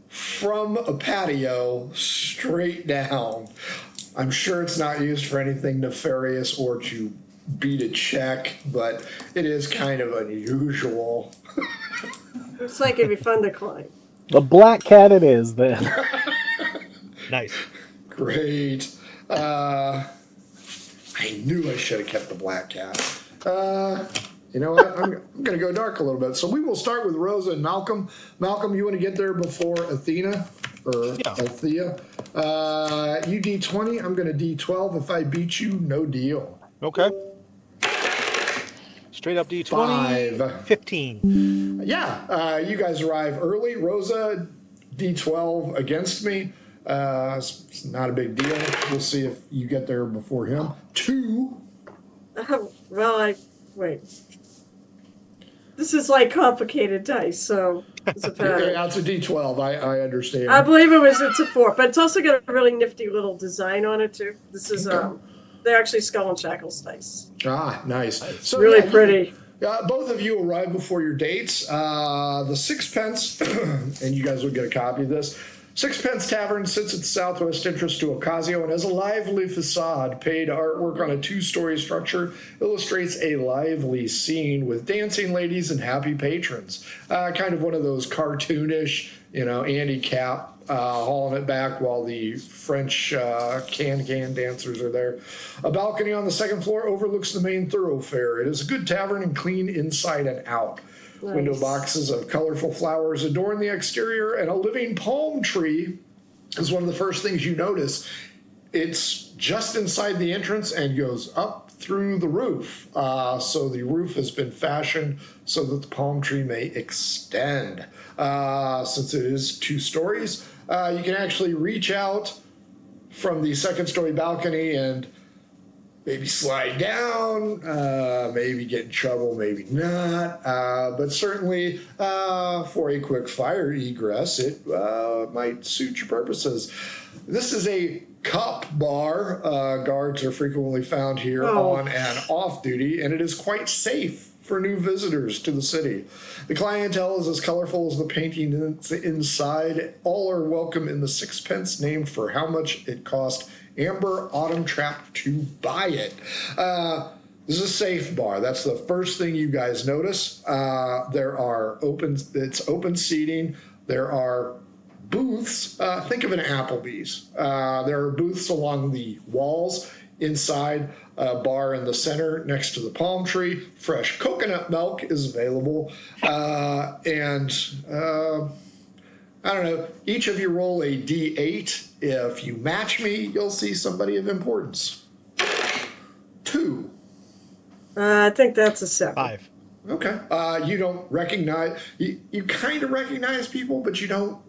from a patio straight down. I'm sure it's not used for anything nefarious or to beat a check, but it is kind of unusual. looks like it'd be fun to climb. The Black Cat it is then. Nice. Great. I knew I should have kept the Black Cat. You know what? I'm going to go dark a little bit. So we will start with Rosa and Malcolm. Malcolm, you want to get there before Athena? Or Yeah. Althea? You D20, I'm going to D12. If I beat you, no deal. Okay. Straight up D20. 5. 15. Yeah, you guys arrive early. Rosa, D12 against me. It's not a big deal. We'll see if you get there before him. 2. Well, wait. This is like complicated dice, so it's a pattern. Yeah, it's a D12. I understand. I believe it's a 4, but it's also got a really nifty little design on it too. This is they're actually skull and shackles dice. Ah, nice. So Really yeah, pretty. Both of you arrive before your dates. The Sixpence, and you guys will get a copy of this. Sixpence Tavern sits at the southwest entrance to Ocasio and has a lively facade. Paid artwork on a two-story structure illustrates a lively scene with dancing ladies and happy patrons. Kind of one of those cartoonish, Andy Capp hauling it back while the French can-can dancers are there. A balcony on the second floor overlooks the main thoroughfare. It is a good tavern and clean inside and out. Nice. Window boxes of colorful flowers adorn the exterior, and a living palm tree is one of the first things you notice. It's just inside the entrance and goes up through the roof. So the roof has been fashioned so that the palm tree may extend. Since it is 2 stories, you can actually reach out from the second story balcony and maybe slide down, maybe get in trouble, maybe not. But certainly for a quick fire egress, it might suit your purposes. This is a cup bar. Guards are frequently found here on and off duty, and it is quite safe for new visitors to the city. The clientele is as colorful as the painting inside. All are welcome in the sixpence named for how much it cost Amber Autumn Trap to buy it. This is a safe bar. That's the first thing you guys notice. It's open seating. There are booths. Think of an Applebee's. There are booths along the walls. Inside, a bar in the center next to the palm tree. Fresh coconut milk is available. I don't know, each of you roll a D8. If you match me, you'll see somebody of importance. 2. I think that's a 7. 5. Okay. You don't recognize, you kind of recognize people, but you don't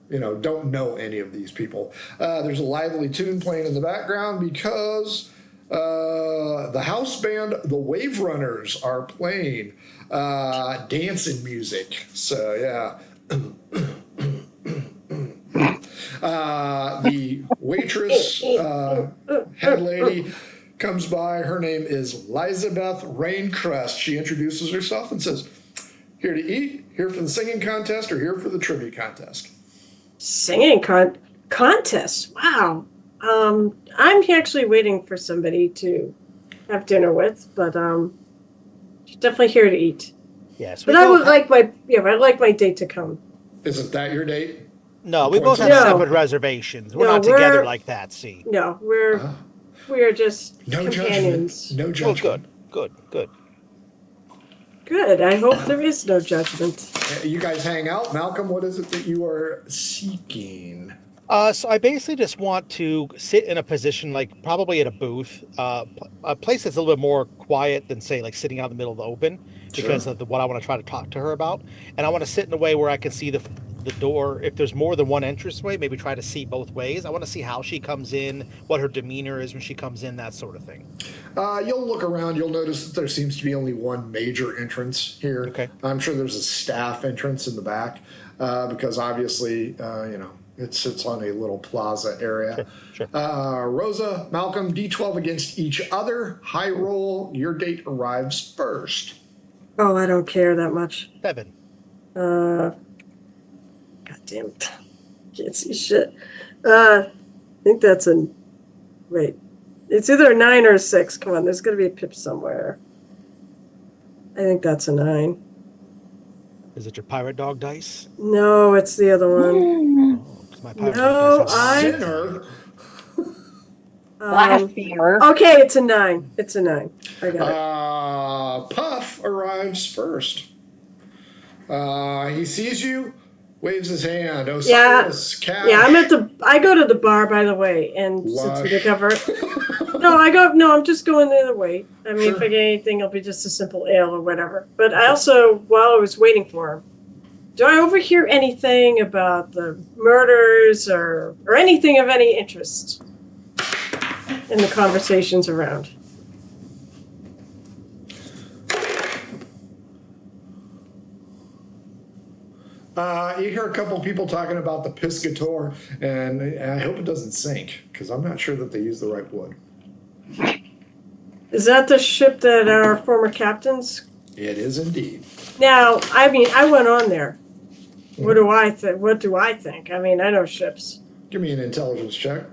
know any of these people. There's a lively tune playing in the background because the house band, the Wave Runners, are playing dancing music. So, yeah. The waitress, head lady, comes by. Her name is Elizabeth Raincrest. She introduces herself and says, "Here to eat, here for the singing contest, or here for the trivia contest?" Singing contest? Wow. I'm actually waiting for somebody to have dinner with, but she's definitely here to eat. Yes, but I would like my date to come. Isn't that your date? No, we both have separate reservations. We're not together like that, see. No, we're just companions. No judgment. Oh, good. Good. I hope there is no judgment. You guys hang out. Malcolm, what is it that you are seeking? So I basically just want to sit in a position, like probably at a booth, a place that's a little bit more quiet than, say, like sitting out in the middle of the open, because of what I want to try to talk to her about. And I want to sit in a way where I can see the door. If there's more than one entranceway, maybe try to see both ways. I want to see how she comes in, what her demeanor is when she comes in, that sort of thing. You'll look around. You'll notice that there seems to be only one major entrance here. Okay. I'm sure there's a staff entrance in the back because obviously, it sits on a little plaza area. Sure. Rosa, Malcolm, D12 against each other. High roll. Your date arrives first. Oh, I don't care that much. 7. God damn it. Can't see shit. I think that's wait. It's either a 9 or a 6. Come on, there's going to be a pip somewhere. I think that's a 9. Is it your pirate dog dice? No, it's the other one. My pirate dog dice Sinner. Blasphemer. Okay, it's a 9. It's a 9. I got it. Puff arrives first. He sees you, waves his hand. Osiris, Kash. Yeah, I go to the bar, by the way, and since we cover I'm just going the other way. I mean, if I get anything, it'll be just a simple ale or whatever. But I also, while I was waiting for him, do I overhear anything about the murders or anything of any interest in the conversations around? You hear a couple people talking about the Piscator, and I hope it doesn't sink, because I'm not sure that they use the right wood. Is that the ship that our former captains? It is indeed. Now, I mean, I went on there. What do I think? What do I think? I mean, I know ships. Give me an intelligence check.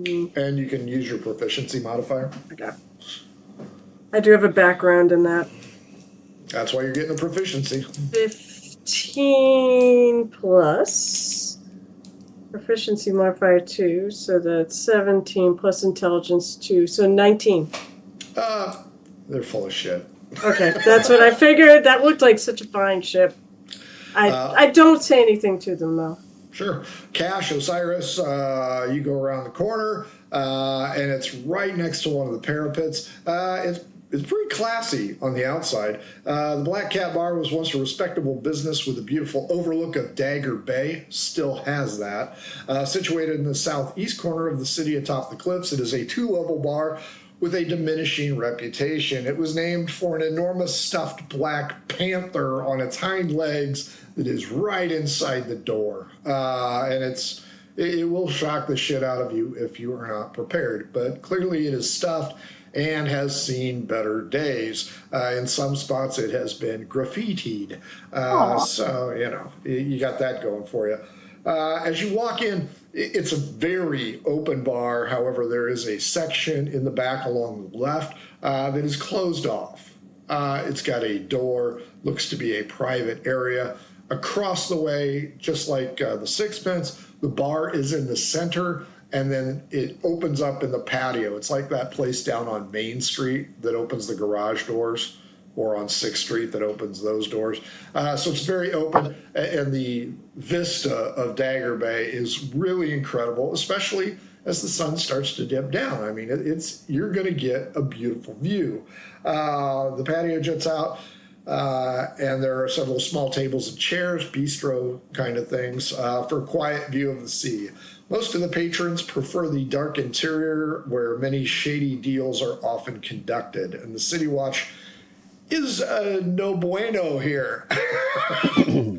And you can use your proficiency modifier. Okay. I do have a background in that. That's why you're getting a proficiency. 15 plus proficiency modifier 2, so that's 17 plus intelligence 2, so 19. They're full of shit. Okay, that's what I figured. That looked like such a fine ship. I don't say anything to them, though. Sure. Kash, Osiris, you go around the corner, and it's right next to one of the parapets. It's pretty classy on the outside. The Black Cat Bar was once a respectable business with a beautiful overlook of Dagger Bay. Still has that. Situated in the southeast corner of the city atop the cliffs, it is a 2-level bar with a diminishing reputation. It was named for an enormous stuffed black panther on its hind legs that is right inside the door. And it will shock the shit out of you if you are not prepared. But clearly it is stuffed and has seen better days. In some spots it has been graffitied. So, you got that going for you. As you walk in, it's a very open bar. However, there is a section in the back along the left that is closed off. It's got a door, looks to be a private area. Across the way, just like the Sixpence, the bar is in the center, and then it opens up in the patio. It's like that place down on Main Street that opens the garage doors, or on 6th Street that opens those doors. So it's very open, and the vista of Dagger Bay is really incredible, especially as the sun starts to dip down. I mean, you're going to get a beautiful view. The patio jets out, and there are several small tables and chairs, bistro kind of things, for a quiet view of the sea. Most of the patrons prefer the dark interior, where many shady deals are often conducted, and the City Watch is no bueno here.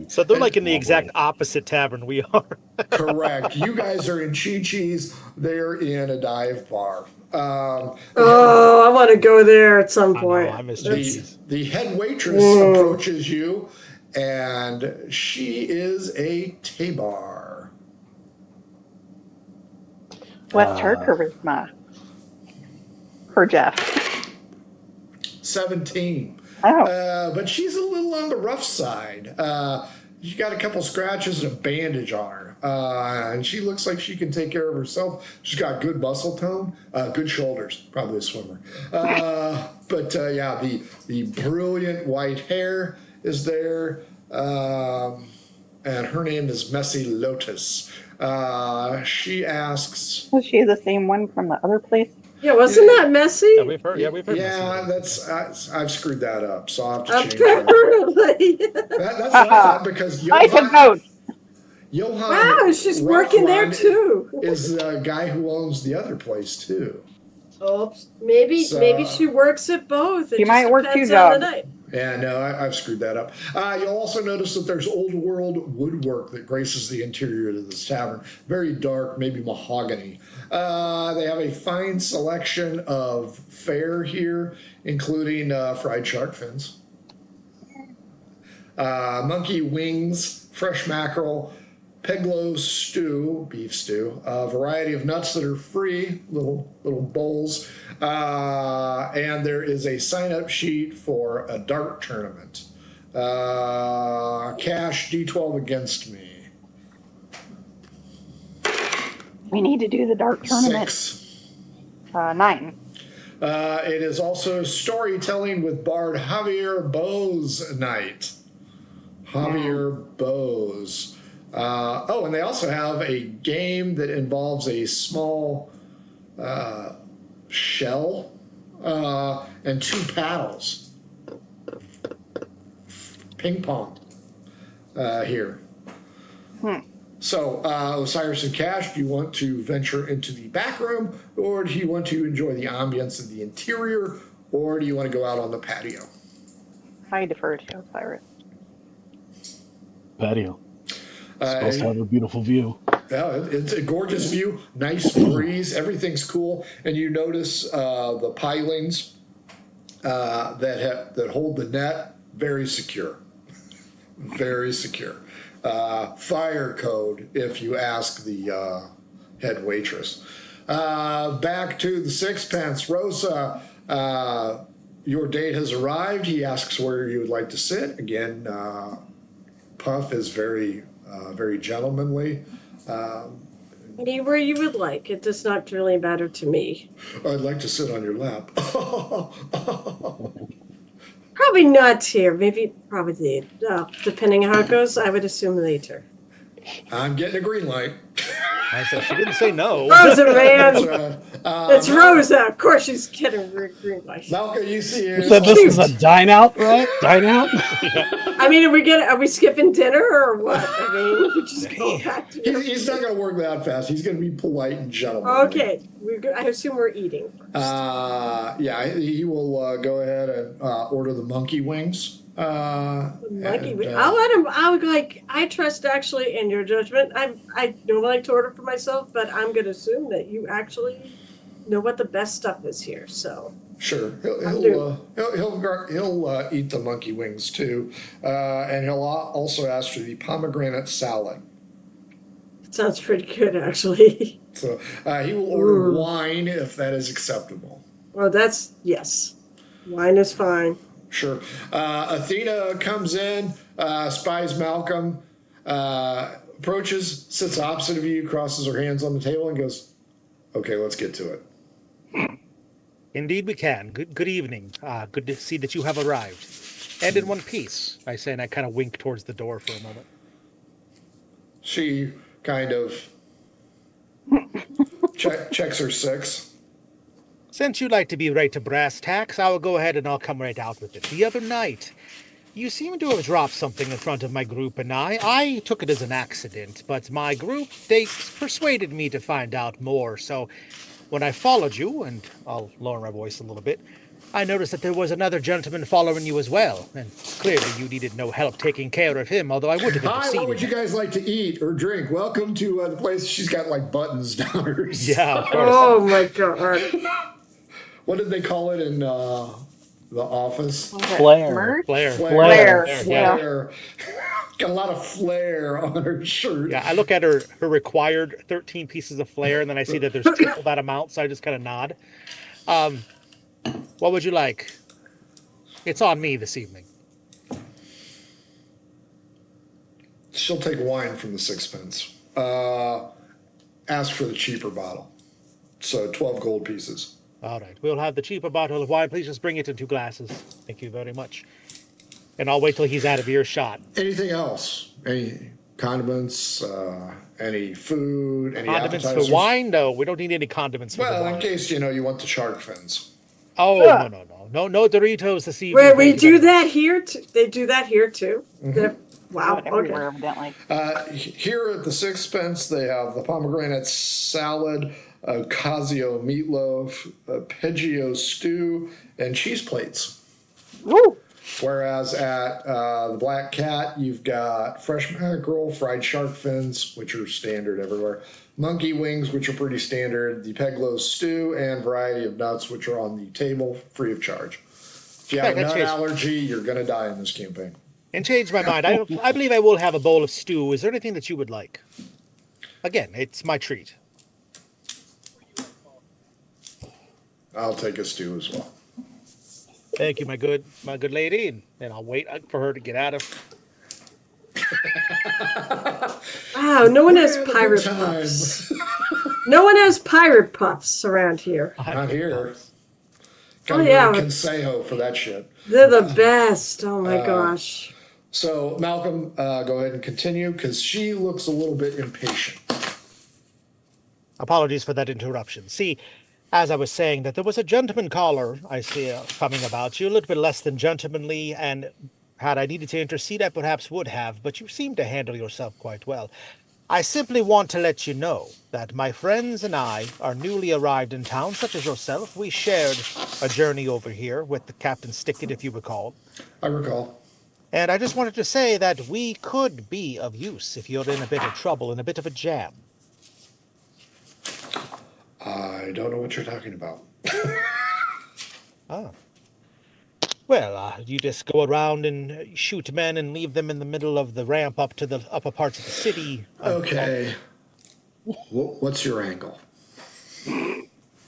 So they're like in the exact opposite tavern we are. Correct. You guys are in Chi-Chi's. They're in a dive bar. I want to go there at some point. I miss Chi-Chi's. The head waitress approaches you, and she is a Tabar. What's her charisma? For Jeff. 17. Oh. But she's a little on the rough side. She's got a couple scratches and a bandage on her. And she looks like she can take care of herself. She's got good muscle tone, good shoulders, probably a swimmer. The brilliant white hair is there. And her name is Messy Lotus. She asks... Was she the same one from the other place? Yeah, wasn't that messy? Yeah, we've heard. Yeah, I've screwed that up, so I'll have to change Apparently. That's what I thought, because Johan Wow, she's working there too. is the guy who owns the other place too. Oh, maybe she works at both. She might work two jobs. Yeah, no, I've screwed that up. You'll also notice that there's old world woodwork that graces the interior of this tavern. Very dark, maybe mahogany. They have a fine selection of fare here, including fried shark fins, monkey wings, fresh mackerel, peglo stew, beef stew, a variety of nuts that are free, little bowls, and there is a sign-up sheet for a dart tournament. Cash D12 against me. We need to do the dart tournament. 6. 9. It is also storytelling with Bard Javier Bose night. Javier Bose. And they also have a game that involves a small shell and 2 paddles. Ping pong here. So, Osiris and Cash, do you want to venture into the back room, or do you want to enjoy the ambience of the interior, or do you want to go out on the patio? I defer to Osiris. Patio. Supposed to have a beautiful view. Yeah, it's a gorgeous view, nice breeze, everything's cool, and you notice the pilings that hold the net, very secure. Very secure. fire code if you ask the head waitress. Back to the sixpence. Rosa, your date has arrived. He asks where you would like to sit. Again, Puff is very gentlemanly. Anywhere you would like. It does not really matter to me. I'd like to sit on your lap. Probably not here. Maybe, probably, depending on how it goes, I would assume later. I'm getting a green light. I said she didn't say no. Rosa, man. It's Rosa. Of course she's getting green light. Malcolm, you see it. So this is a dine out, right? Dine out? I mean, are we skipping dinner or what? I mean, we just go back to He's not going to work that fast. He's going to be polite and gentlemanly. Okay. I assume we're eating first. Yeah, he will go ahead and order the monkey wings. Monkey wings. I'll let him. I trust actually in your judgment. I don't like to order for myself, but I'm going to assume that you actually know what the best stuff is here. So sure, he'll eat the monkey wings too, and he'll also ask for the pomegranate salad. Sounds pretty good, actually. So he will order wine if that is acceptable. Well, yes. Wine is fine. Sure. Athena comes in, spies Malcolm, approaches, sits opposite of you, crosses her hands on the table, and goes, "Okay, let's get to it." Indeed we can. Good evening. Good to see that you have arrived. And in one piece, I say, and I kind of wink towards the door for a moment. She kind of checks her 6. Since you'd like to be right to brass tacks, I will go ahead and I'll come right out with it. The other night, you seem to have dropped something in front of my group and I took it as an accident, but my group, they persuaded me to find out more, so when I followed you, and I'll lower my voice a little bit, I noticed that there was another gentleman following you as well, and clearly you needed no help taking care of him, although I would have interceded. Hi, what would you guys like to eat or drink? Welcome to the place. She's got like buttons down her. Yeah, of course. Oh my god. What did they call it in the office? Flair. Flair. Yeah. Got a lot of flair on her shirt. Yeah, I look at her required 13 pieces of flair, and then I see that there's triple that amount, so I just kind of nod. What would you like? It's on me this evening. She'll take wine from the sixpence. Ask for the cheaper bottle. So 12 gold pieces. All right, we'll have the cheaper bottle of wine. Please just bring it in 2 glasses. Thank you very much. And I'll wait till he's out of earshot. Anything else? Any condiments? Any food? Any Condiments appetizers? for wine? No, we don't need any condiments for the Well, wine. in case you want the shark fins. Oh, no Doritos this evening. Wait, we do that here too? They do that here too? Mm-hmm. Wow, Everywhere, okay. evidently. Here at the sixpence, they have the pomegranate salad, Casio meatloaf, Peggio stew, and cheese plates. Woo! Whereas at the Black Cat, you've got fresh mackerel, fried shark fins, which are standard everywhere, monkey wings, which are pretty standard, the Peglo stew, and variety of nuts, which are on the table free of charge. If you have a nut allergy, you're going to die in this campaign. And change my mind. I believe I will have a bowl of stew. Is there anything that you would like? Again, it's my treat. I'll take a stew as well. Thank you, my good lady, and I'll wait for her to get out of. Wow, no one has pirate puffs. No one has pirate puffs around here. Not here. Oh, Gotta yeah. go to Consejo for that shit. They're the best. Oh my gosh. So, Malcolm, go ahead and continue, because she looks a little bit impatient. Apologies for that interruption. See, as I was saying, that there was a gentleman caller I see coming about you, a little bit less than gentlemanly, and had I needed to intercede, I perhaps would have, but you seem to handle yourself quite well. I simply want to let you know that my friends and I are newly arrived in town, such as yourself. We shared a journey over here with the Captain Stickett, if you recall. I recall. And I just wanted to say that we could be of use if you're in a bit of trouble, in a bit of a jam. I don't know what you're talking about. Well, you just go around and shoot men and leave them in the middle of the ramp up to the upper parts of the city. Okay. What's your angle?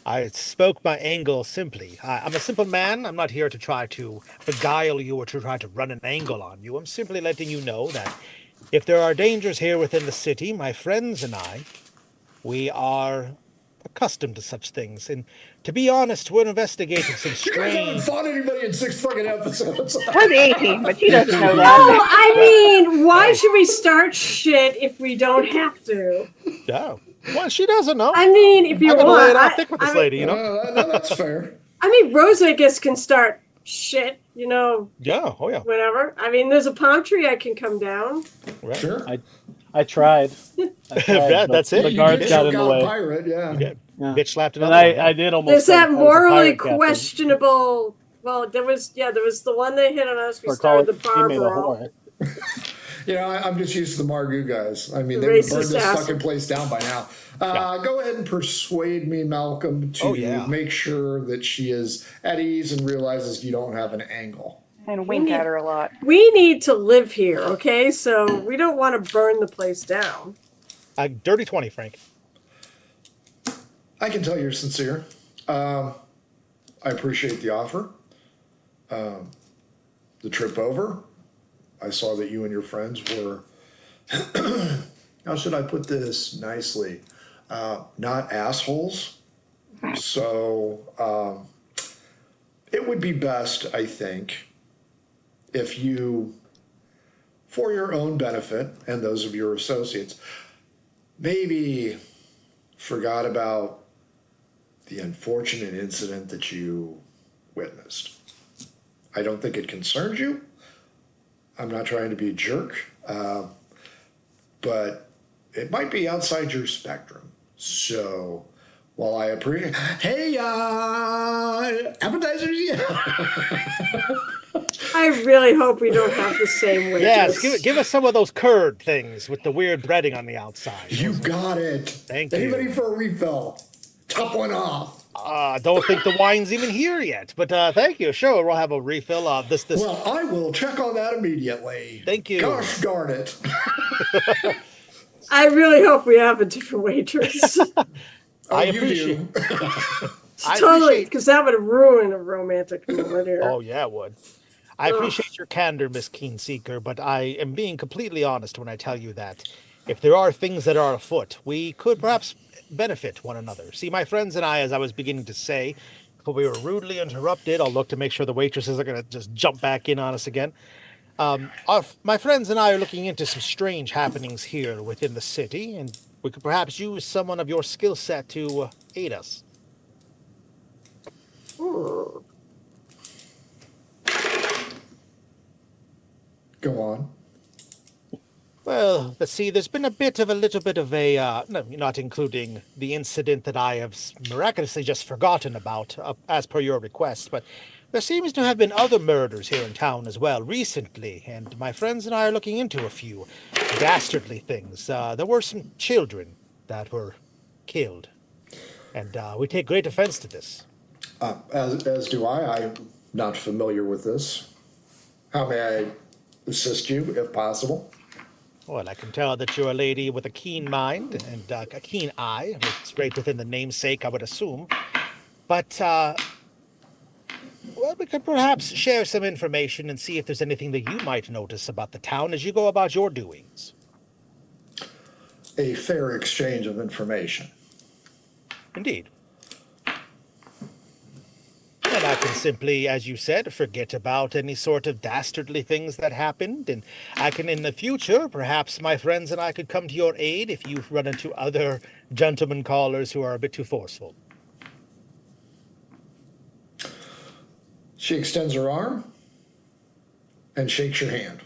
I spoke my angle simply. I'm a simple man. I'm not here to try to beguile you or to try to run an angle on you. I'm simply letting you know that if there are dangers here within the city, my friends and I, we are accustomed to such things. And to be honest, we're investigating some You guys haven't strange... fought anybody in 6 fucking episodes. We're the 18, but she doesn't know No, that. I mean, why should we start shit if we don't have to? Oh, well, she doesn't know. I mean, if you I'm gonna want, lay it out thick with this lady, you know? No, that's fair. I mean, Rose, I guess, can start shit, you know, Yeah, oh yeah. whatever. I mean, there's a palm tree I can come down. Right. Sure. I tried. Yeah, that's it. The You guards did got choke in the out a way. pirate, yeah. You did. Yeah. Bitch slapped And another one. I did almost. There's that I was a morally pirate captain questionable. Well, there was the one that hit on us. We for started calling the bar me a brawl. whore. You know, I'm just used to the Margoo guys. I mean, The they would burn racist this ass. fucking place down by now. Go ahead and persuade me, Malcolm, to Oh, yeah. make sure that she is at ease and realizes you don't have an angle. And wink at her a lot. We need to live here, okay? So we don't want to burn the place down. Dirty 20, Frank. I can tell you're sincere. I appreciate the offer. The trip over, I saw that you and your friends were, how should I put this nicely, not assholes. So it would be best, I think, if you, for your own benefit and those of your associates, maybe forgot about the unfortunate incident that you witnessed. I don't think it concerns you. I'm not trying to be a jerk, but it might be outside your spectrum. So while I appreciate, hey, appetizers, yeah. I really hope we don't have the same waitress. Yes, give us some of those curd things with the weird breading on the outside. You got it. Thank Anybody you. for a refill? Top one off. Don't think the wine's even here yet, but thank you. Sure, we'll have a refill of this. Well, I will check on that immediately. Thank you. Gosh darn it. I really hope we have a different waitress. I you appreciate. do. Totally, because that would ruin a romantic moment here. Oh yeah, it would. I appreciate your candor, Miss Keenseeker, but I am being completely honest when I tell you that if there are things that are afoot, we could perhaps benefit one another. See, my friends and I, as I was beginning to say, before we were rudely interrupted, I'll look to make sure the waitresses are going to just jump back in on us again. My friends and I are looking into some strange happenings here within the city, and we could perhaps use someone of your skill set to aid us. Go on. Well, let's see, there's been a little bit of a, no, not including the incident that I have miraculously just forgotten about, as per your request, but there seems to have been other murders here in town as well recently, and my friends and I are looking into a few dastardly things. There were some children that were killed, and we take great offense to this. As do I. I'm not familiar with this. How may I assist you, if possible? Well, I can tell that you're a lady with a keen mind and a keen eye. It's right within the namesake, I would assume. But, well, we could perhaps share some information and see if there's anything that you might notice about the town as you go about your doings. A fair exchange of information. Indeed. And I can simply, as you said, forget about any sort of dastardly things that happened, and I can, in the future, perhaps my friends and I could come to your aid if you run into other gentlemen callers who are a bit too forceful. She extends her arm and shakes your hand.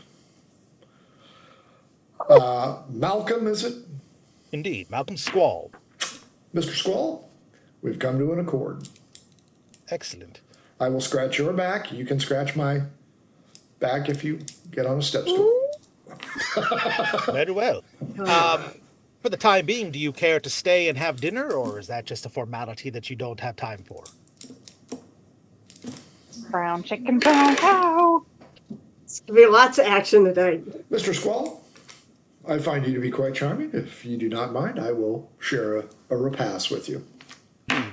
Malcolm, is it? Indeed, Malcolm Squall. Mr. Squall, we've come to an accord. Excellent. I will scratch your back. You can scratch my back if you get on a step stool. Very well. For the time being, do you care to stay and have dinner, or is that just a formality that you don't have time for? Brown chicken, brown cow. It's going to be lots of action today. Mr. Squall, I find you to be quite charming. If you do not mind, I will share a repast with you.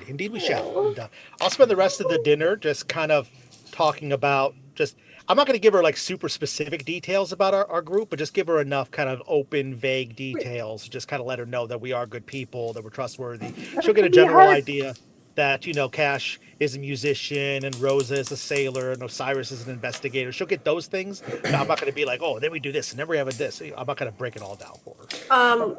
Indeed we shall. And, I'll spend the rest of the dinner just kind of talking about I'm not going to give her like super specific details about our group, but just give her enough kind of open, vague details. Just kind of let her know that we are good people, that we're trustworthy. She'll get a general idea that, Cash is a musician and Rosa is a sailor and Osiris is an investigator. She'll get those things. But I'm not going to be like, oh, then we do this and then we have this. I'm not going to break it all down for her.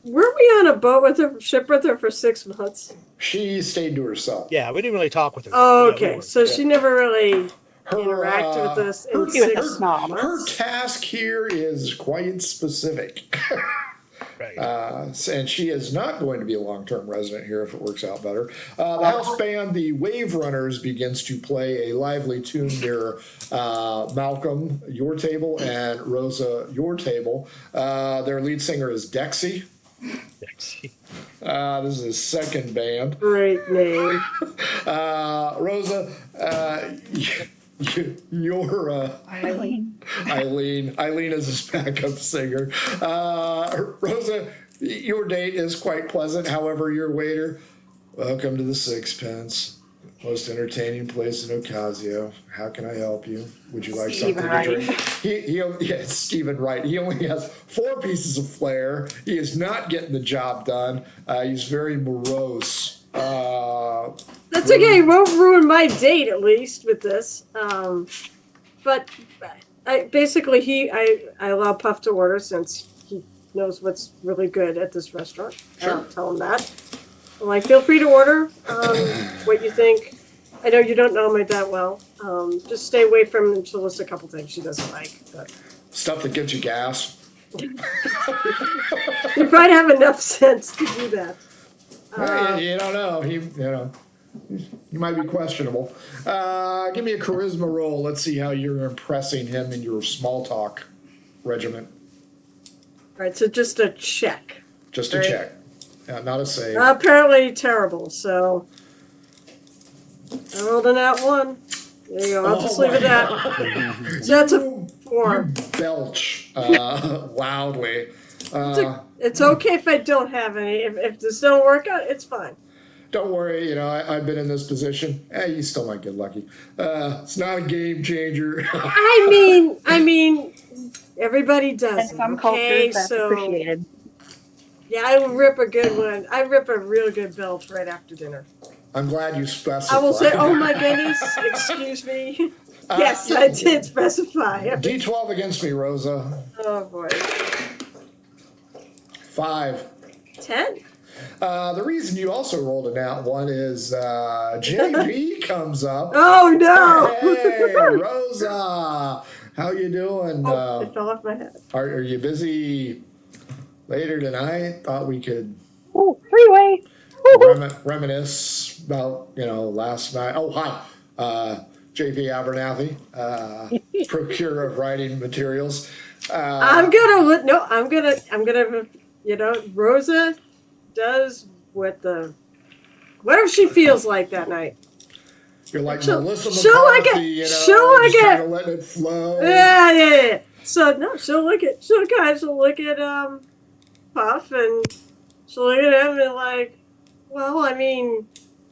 Were we on a boat with her, ship with her for 6 months? She stayed to herself. Yeah, we didn't really talk with her. Oh, okay. So she never really interacted with us in 6 months. Her task here is quite specific. Right. And she is not going to be a long-term resident here if it works out better. The house band, the Wave Runners, begins to play a lively tune near Malcolm, your table, and Rosa, your table. Their lead singer is Dexy. Dexy. This is his second band. Great name. Rosa, you're Eileen. Eileen is his backup singer. Rosa, your date is quite pleasant. However, your waiter, welcome to the Sixpence, most entertaining place in Ocasio. How can I help you? Would you like something to drink? It's Stephen Wright. He only has 4 pieces of flair. He is not getting the job done. He's very morose. That's okay. It won't ruin my date, at least, with this. But I allow Puff to order since he knows what's really good at this restaurant. Sure. I'll tell him that. I'm like, feel free to order what you think. I know you don't know me that well. Just stay away from him. She'll list a couple things she doesn't like. But. Stuff that gives you gas. You might have enough sense to do that. You don't know. He might be questionable. Give me a charisma roll. Let's see how you're impressing him in your small talk regiment. All right, so just a check. Just a check. Not a save. Apparently terrible, so I rolled an at 1. There you go. I'll just leave it at that. So that's a 4. You belch loudly. It's okay if I don't have any. If this don't work out, it's fine. Don't worry, I've been in this position. You still might get lucky. It's not a game changer. I mean, everybody does. In some Okay, cultures, that's so appreciated. yeah, I will rip a good one. I rip a real good belch right after dinner. I'm glad you specified. I will say, "Oh my goodness, excuse me." Yes, I did specify. D12 against me, Rosa. Oh boy. 5. 10. The reason you also rolled a nat 1 is JP comes up. Oh no! Hey, Rosa, how you doing? It fell off my head. Are you busy later tonight? Thought we could Ooh, freeway. reminisce about last night. Oh, hi, JP Abernathy, procurer of writing materials. I'm gonna. Rosa does whatever she feels like that night. You're like She'll Melissa like McCarthy, it. She'll like just it. kinda letting it flow. Yeah. So no, she'll look at. She'll look at Puff and she'll look at him and like, well, I mean,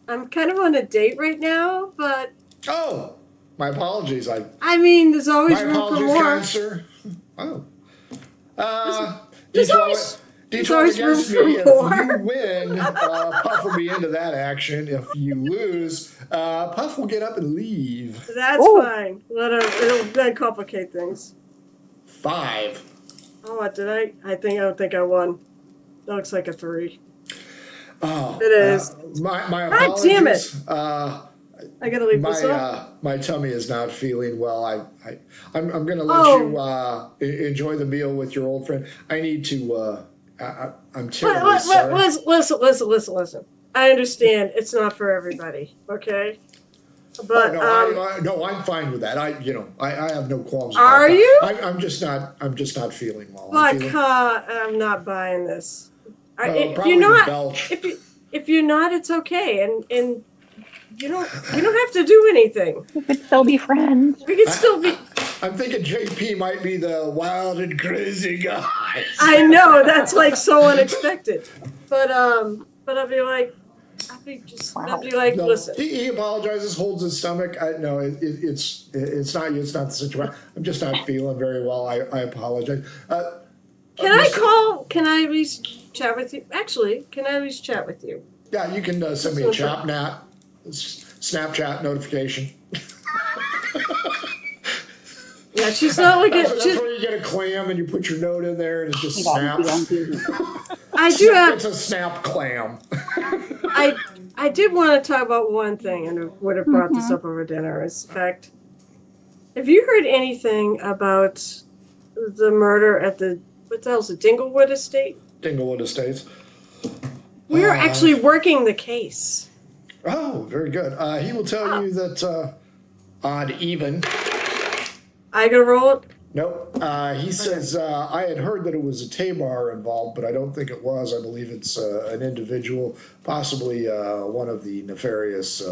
I'm kind of on a date right now, but. Oh, my apologies. I mean, there's always My room for apologies, more. kind sir. Oh. There's always room against for me. If more. you win, Puff will be into that action. If you lose, Puff will get up and leave. That's fine. It'll then complicate things. 5. Oh, what did I? I don't think I won. That looks like a 3. Oh, It is. My God apologies. damn it. I gotta leave this up. My tummy is not feeling well. I'm going to let you enjoy the meal with your old friend. I need to. I'm terribly sorry. Listen. I understand it's not for everybody. Okay. But I'm fine with that. I have no qualms. Are about that. you? I'm just not feeling well. I'm not buying this. If probably you're not, belch. if you're not, it's okay. And You don't have to do anything. We could still be friends. We could still be. I'm thinking JP might be the wild and crazy guy. I know that's like so unexpected, but I'll be like, No, listen. he apologizes, holds his stomach. No, it's not you. It's not the situation. I'm just not feeling very well. I apologize. Can I call? Can I at least chat with you? Actually, can I at least chat with you? Yeah, you can send me a Snapchat notification. Yeah, she's not like that's where you get a clam and you put your note in there and it just snaps. I do have. It's a snap clam. I did want to talk about one thing, and I would have brought this up over dinner. Is in fact, have you heard anything about the murder at the what the hell's it, Dinglewood Estate? Dinglewood Estates. We are actually working the case. Oh, very good. He will tell you that odd even. I gotta roll it? Nope. He says, I had heard that it was a Tamar involved, but I don't think it was. I believe it's an individual, possibly one of the nefarious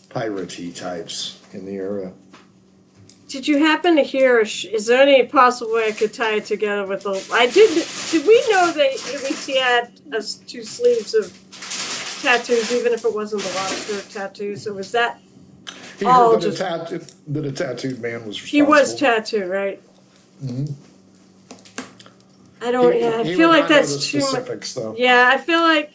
piratey types in the area. Did you happen to hear, is there any possible way I could tie it together with the, did we know that at least he had 2 sleeves of tattoos, even if it wasn't the lobster tattoo? So was that He heard that a tattooed man was responsible. He was tattooed, right? Mm-hmm. I don't. I feel like that's too much. Though. Yeah, I feel like.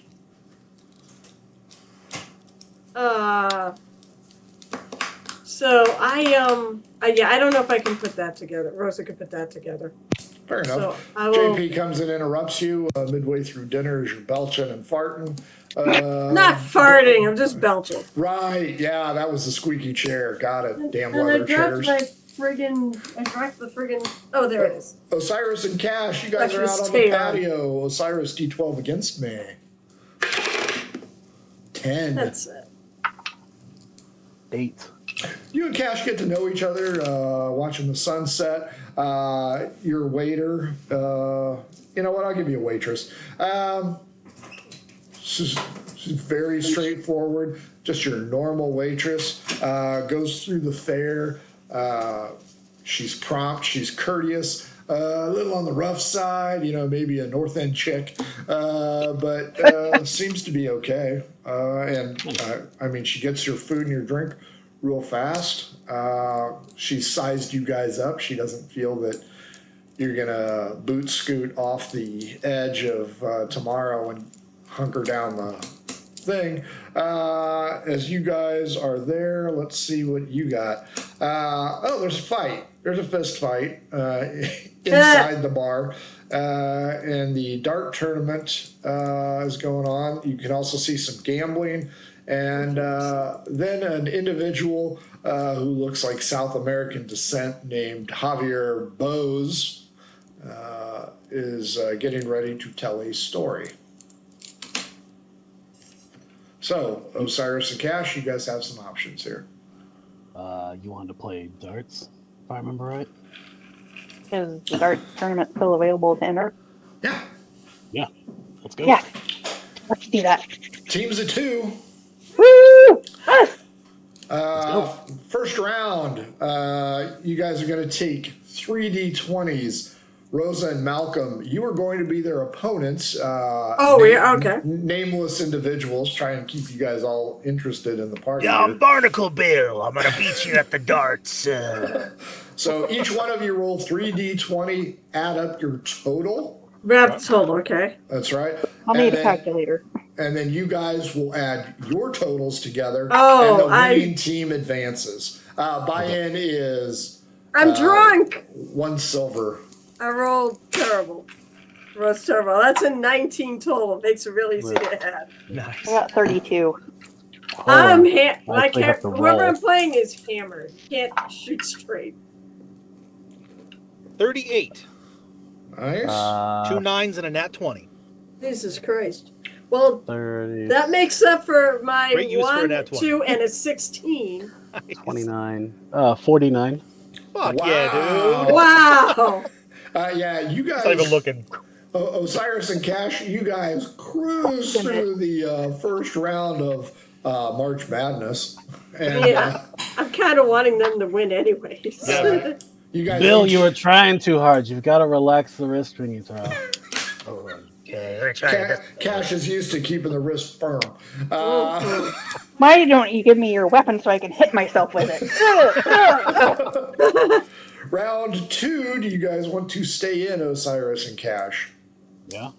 So I don't know if I can put that together. Rosa could put that together. Fair enough. So will, JP comes and interrupts you midway through dinner as you're belching and farting. Not farting, I'm just belching. Right, yeah, that was the squeaky chair. Got it. Damn and leather I dropped chairs. I dropped the friggin', oh, there it is. Osiris and Kash, you guys are out on the patio. Osiris D12 against me. 10. That's it. 8. You and Kash get to know each other, watching the sunset. Your waiter, you know what? I'll give you a waitress. She's very straightforward, just your normal waitress. Goes through the fare. She's prompt, she's courteous, a little on the rough side, maybe a North End chick, but seems to be okay. And she gets your food and your drink real fast. She's sized you guys up. She doesn't feel that you're gonna boot scoot off the edge of tomorrow and hunker down the thing. As you guys are there, let's see what you got. There's a fight. There's a fist fight inside the bar. And the dart tournament is going on. You can also see some gambling. And then an individual who looks like South American descent named Javier Bose is getting ready to tell a story. So, Osiris and Kash, you guys have some options here. You wanted to play darts, if I remember right? Is the darts tournament still available to enter? Yeah. Yeah. Let's go. Yeah. Let's do that. Teams of 2. Woo! First round, you guys are going to take 3d20s. Rosa and Malcolm, you are going to be their opponents. Okay. Nameless individuals. Try and keep you guys all interested in the party. Yeah, I'm Barnacle Bill. I'm going to beat you at the darts. So each one of you roll 3d20, add up your total. Total, okay. That's right. I'll need a calculator. And then you guys will add your totals together. Oh, and the winning team advances. Buy-in is... I'm drunk! 1 silver. I rolled terrible. That's a 19 total. Makes it really easy to add. Nice. I got 32. Whoever I'm playing is hammered. Can't shoot straight. 38. Nice. 2 9s and a nat 20. Jesus Christ. Well, 30. that makes up for my Great use for a 1, nat 20. 2, and a 16. 29. 49. Fuck yeah, dude. Wow. You guys... Not even looking. Osiris and Kash, you guys cruise through the first round of March Madness. And, Yeah, I'm kind of wanting them to win anyways. you guys Bill, each- you were trying too hard. You've got to relax the wrist when you throw. Okay, let me try this. Cash is used to keeping the wrist firm. Why don't you give me your weapon so I can hit myself with it? Round 2, do you guys want to stay in, Osiris and Cash? Yeah.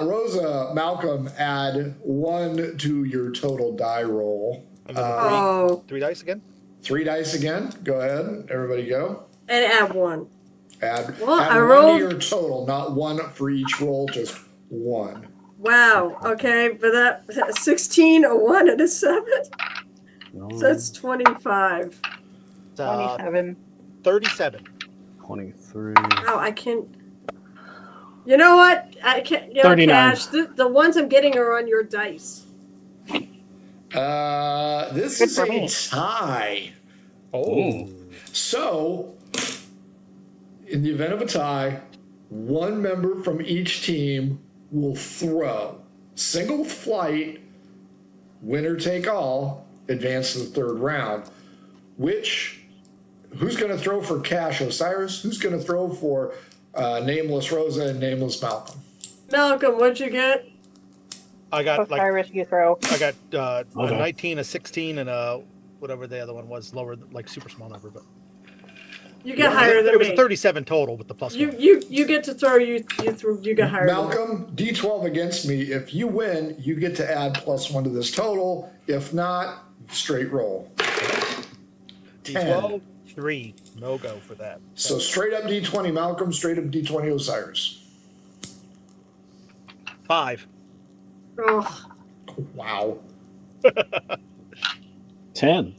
Rosa, Malcolm, add 1 to your total die roll. And then three dice again? 3 dice again. Go ahead. Everybody go. And add 1. Add, Well, add I 1 rolled- to your total, not 1 for each roll, just 1. Wow. Okay, but that's 16, a 1, and a 7. So it's 25. 27. 37. 23. Oh, I can't. You know what? I can't. You know, 39. Cash. The ones I'm getting are on your dice. This Good is for a me. tie. Oh. So, in the event of a tie, 1 member from each team will throw. Single flight, winner take all, advance to the 3rd round. Who's going to throw for Cash, Osiris? Who's going to throw for Nameless Rosa and Nameless Malcolm? Malcolm, what'd you get? I got Osiris, you throw. I got a Okay. 19, a 16, and a whatever the other one was, lower, like super small number. But You get higher than it was me. 37 total with the plus You 1. you get to throw. You get higher. Malcolm, D12 against me. If you win, you get to add +1 to this total. If not, straight roll. D12, 3. No go for that. So straight up D20 Malcolm, straight up D20 Osiris. 5. Oh, Wow. 10.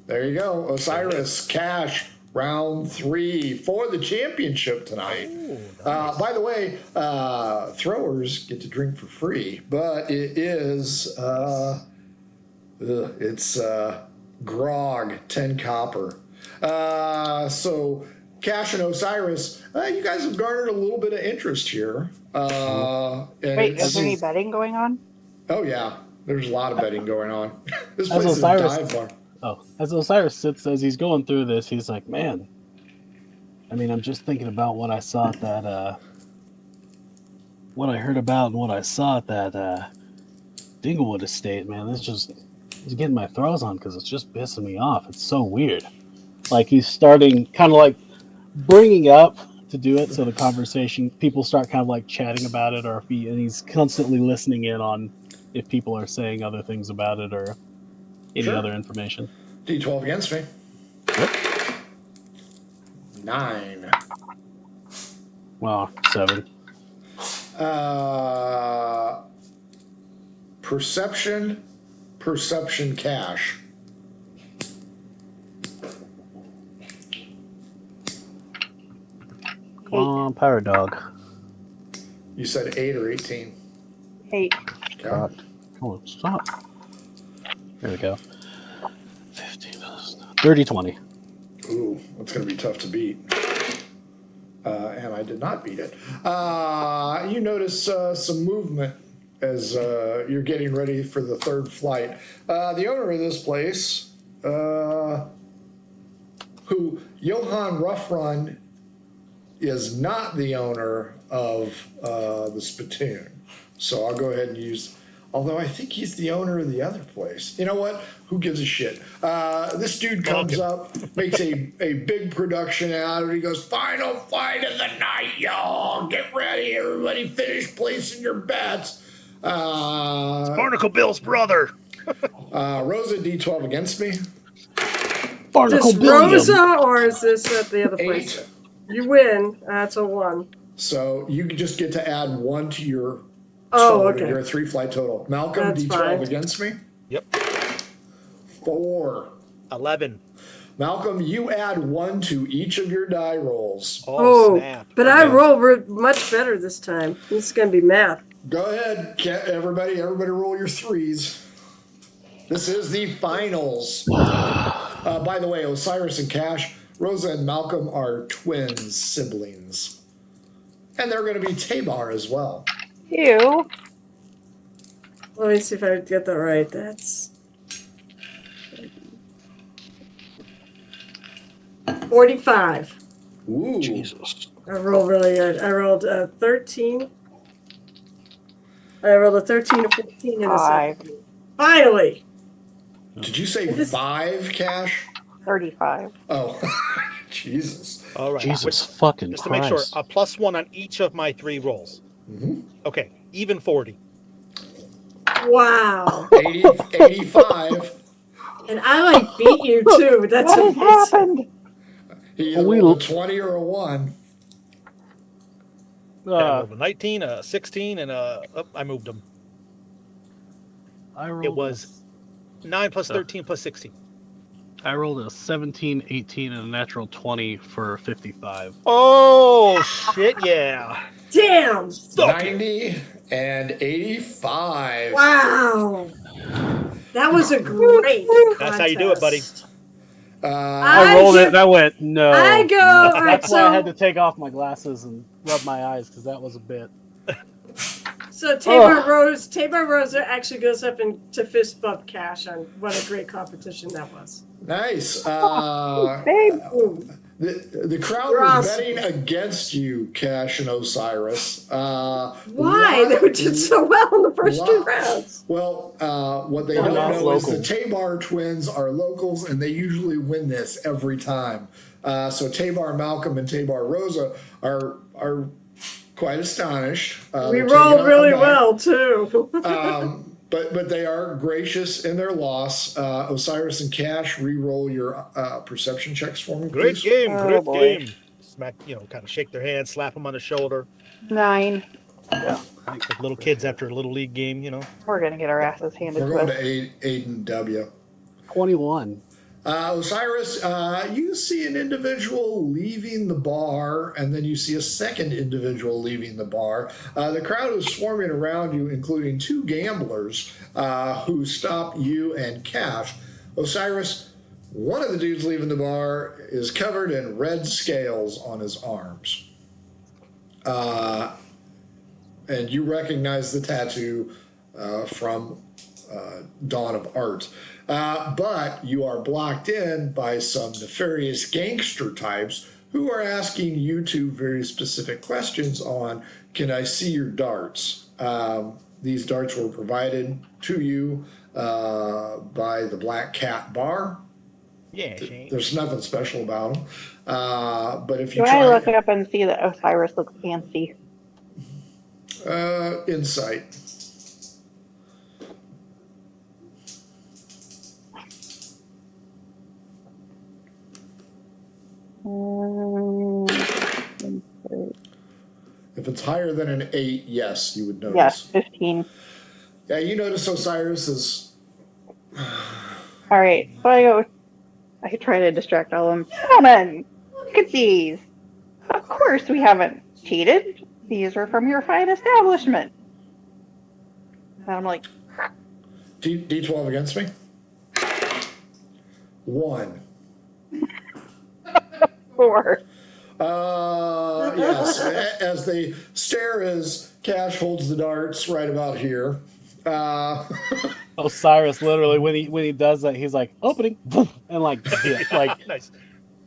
There you go. Osiris, Cash, round 3 for the championship tonight. By the way, throwers get to drink for free, but it is, it's grog, 10 copper. So Cash and Osiris, you guys have garnered a little bit of interest here. And Wait, it's- is there any betting going on? Oh yeah, there's a lot of betting going on. This As place is a Osiris- dive bar. As Osiris sits, as he's going through this, he's like, man, I mean, I'm just thinking about what I saw at that, what I heard about and what I saw at that Dinglewood estate, man. It's getting my throws on because it's just pissing me off. It's so weird. Like he's starting kind of like bringing up to do it so the conversation, people start kind of like chatting about it, or if and he's constantly listening in on if people are saying other things about it or any Sure. other information. D12 against me. 9. Well, 7. Perception, Cash. Come on, Power Dog. You said 8 or 18. 8. Okay. God. Come on, stop. There we go. 15, 30, 20. Ooh, that's going to be tough to beat. And I did not beat it. You notice some movement as you're getting ready for the 3rd flight. The owner of this place, who Johann Ruffrun is not the owner of the Spittoon. So I'll go ahead and use, although I think he's the owner of the other place. You know what? Who gives a shit? This dude comes up, makes a big production out of it. He goes, final fight of the night, y'all. Get ready. Everybody finish placing your bets. Barnacle Bill's brother. Rosa D12 against me. Barnacle is this Billiam. Rosa or is this at the other 8. place? You win. That's a 1. So you just get to add 1 to your Oh, total, okay. your 3 flight total. Malcolm, That's D12 fine. against me. Yep. 4. 11. Malcolm, you add 1 to each of your die rolls. Oh, snap. But I roll much better this time. This is going to be math. Go ahead, everybody roll your 3s. This is the finals. By the way, Osiris and Cash, Rosa and Malcolm are twin siblings. And they're going to be Tamar as well. Ew. Let me see if I get that right. That's 45. Ooh. Jesus. I rolled really good. I rolled a 13. I rolled a 13, a 15, and a 17. Finally! Did you say 5, Cash? 35. Oh, Jesus. All right. Jesus fucking Just to make sure, Christ. a +1 on each of my 3 rolls. Mm-hmm. Okay, even 40. Wow. 85. And I beat you too. That's What has amazing. happened? He either rolled a 20 or a 1. I rolled a 19, a 16, and I moved them. I rolled It was 9 plus 13 plus 16. I rolled a 17, 18, and a natural 20 for 55. Oh, shit, yeah. Damn. 90 and 85. Wow. That was a great contest. That's how you do it, buddy. I rolled it and I went, no. I go, no. all right, That's why I had so- to take off my glasses and rub my eyes because that was a bit. So Tabor Rosa actually goes up to fist bump Cash on what a great competition that was. Nice. Boom. The crowd You're was awesome. betting against you, Cash and Osiris. Why? They did so well in the first 2 rounds. Well, what they They're don't not know is locals. the Tabar twins are locals, and they usually win this every time. So Tabar Malcolm and Tabar Rosa are quite astonished. We They're rolled taking really aback. well too. But they are gracious in their loss. Osiris and Cash, re-roll your perception checks for me, Great please. game, Oh, great boy. game. Smack, kind of shake their hand, slap them on the shoulder. 9. Like little kids after a little league game, We're going to get our asses handed We're to going us. to Aiden W. 21. Osiris, you see an individual leaving the bar, and then you see a second individual leaving the bar. The crowd is swarming around you, including 2 gamblers who stop you and Cash. Osiris, one of the dudes leaving the bar is covered in red scales on his arms. And you recognize the tattoo from Dawn of Art. But you are blocked in by some nefarious gangster types who are asking you 2 very specific questions on, can I see your darts? These darts were provided to you by the Black Cat Bar. Yeah, Shane. There's nothing special about them. But if you Do try... I look up and see that Osiris looks fancy? Insight. If it's higher than an 8, yes, you would notice. Yes, 15. Yeah, you notice Osiris is... All right, so I try to distract all of them. Gentlemen, look at these. Of course we haven't cheated. These are from your fine establishment. And I'm like, D12 against me? 1. 4. Yes. As they stare as Cash holds the darts right about here. Osiris literally when he does that, he's like opening and like Nice.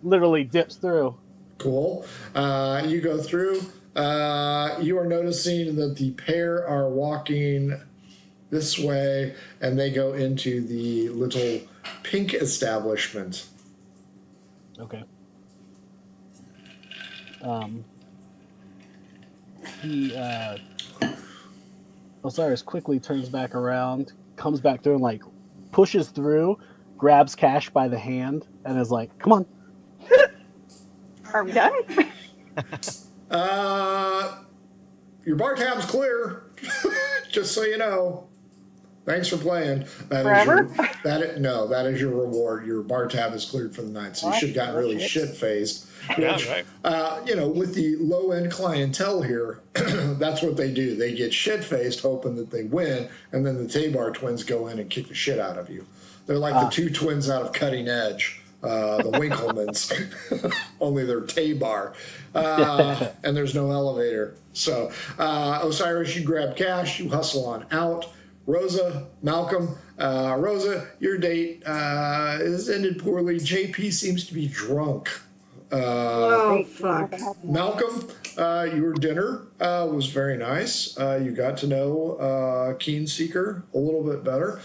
literally dips through. Cool. You go through. You are noticing that the pair are walking this way, and they go into the little pink establishment. Okay. Osiris quickly turns back around, comes back through and like pushes through, grabs Cash by the hand, and is like, "Come on." Are we done? Your bar tab's clear. Just so you know. Thanks for playing. Forever? That is your reward. Your bar tab is cleared for the night, so you should have gotten really shit-faced. Yeah, Which, right. with the low-end clientele here, that's what they do. They get shit-faced hoping that they win, and then the Tabar twins go in and kick the shit out of you. They're like the 2 twins out of Cutting Edge, the Winklemans, only they're Tabar, and there's no elevator. So, Osiris, you grab Cash, you hustle on out. Rosa, Malcolm. Rosa, your date is ended poorly. JP seems to be drunk. Oh, fuck. Malcolm, your dinner was very nice. You got to know Keen Seeker a little bit better.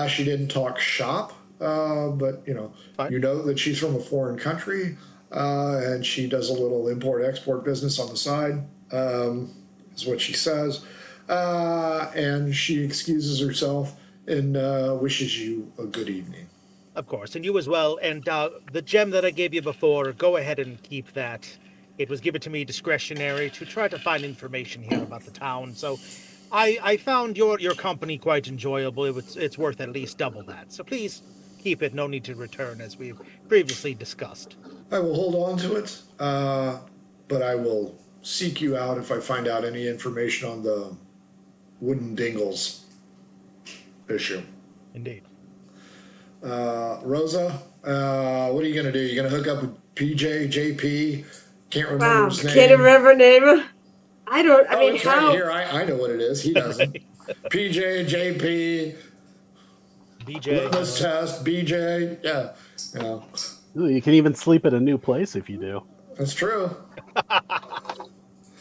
She didn't talk shop, but you know that she's from a foreign country, and she does a little import-export business on the side, is what she says. And she excuses herself and wishes you a good evening. Of course, and you as well. And the gem that I gave you before, go ahead and keep that. It was given to me discretionary to try to find information here about the town. So I found your company quite enjoyable. It's worth at least double that. So please keep it. No need to return, as we've previously discussed. I will hold on to it, but I will seek you out if I find out any information on the wooden dingles issue. Indeed. Rosa, what are you going to do? You going to hook up with PJ, JP? Can't remember his name. Can't remember her name. I don't. I mean, it's how? Right here. I know what it is. He doesn't. PJ, JP, BJ. litmus test, BJ. Yeah. Ooh, you can even sleep at a new place if you do. That's true.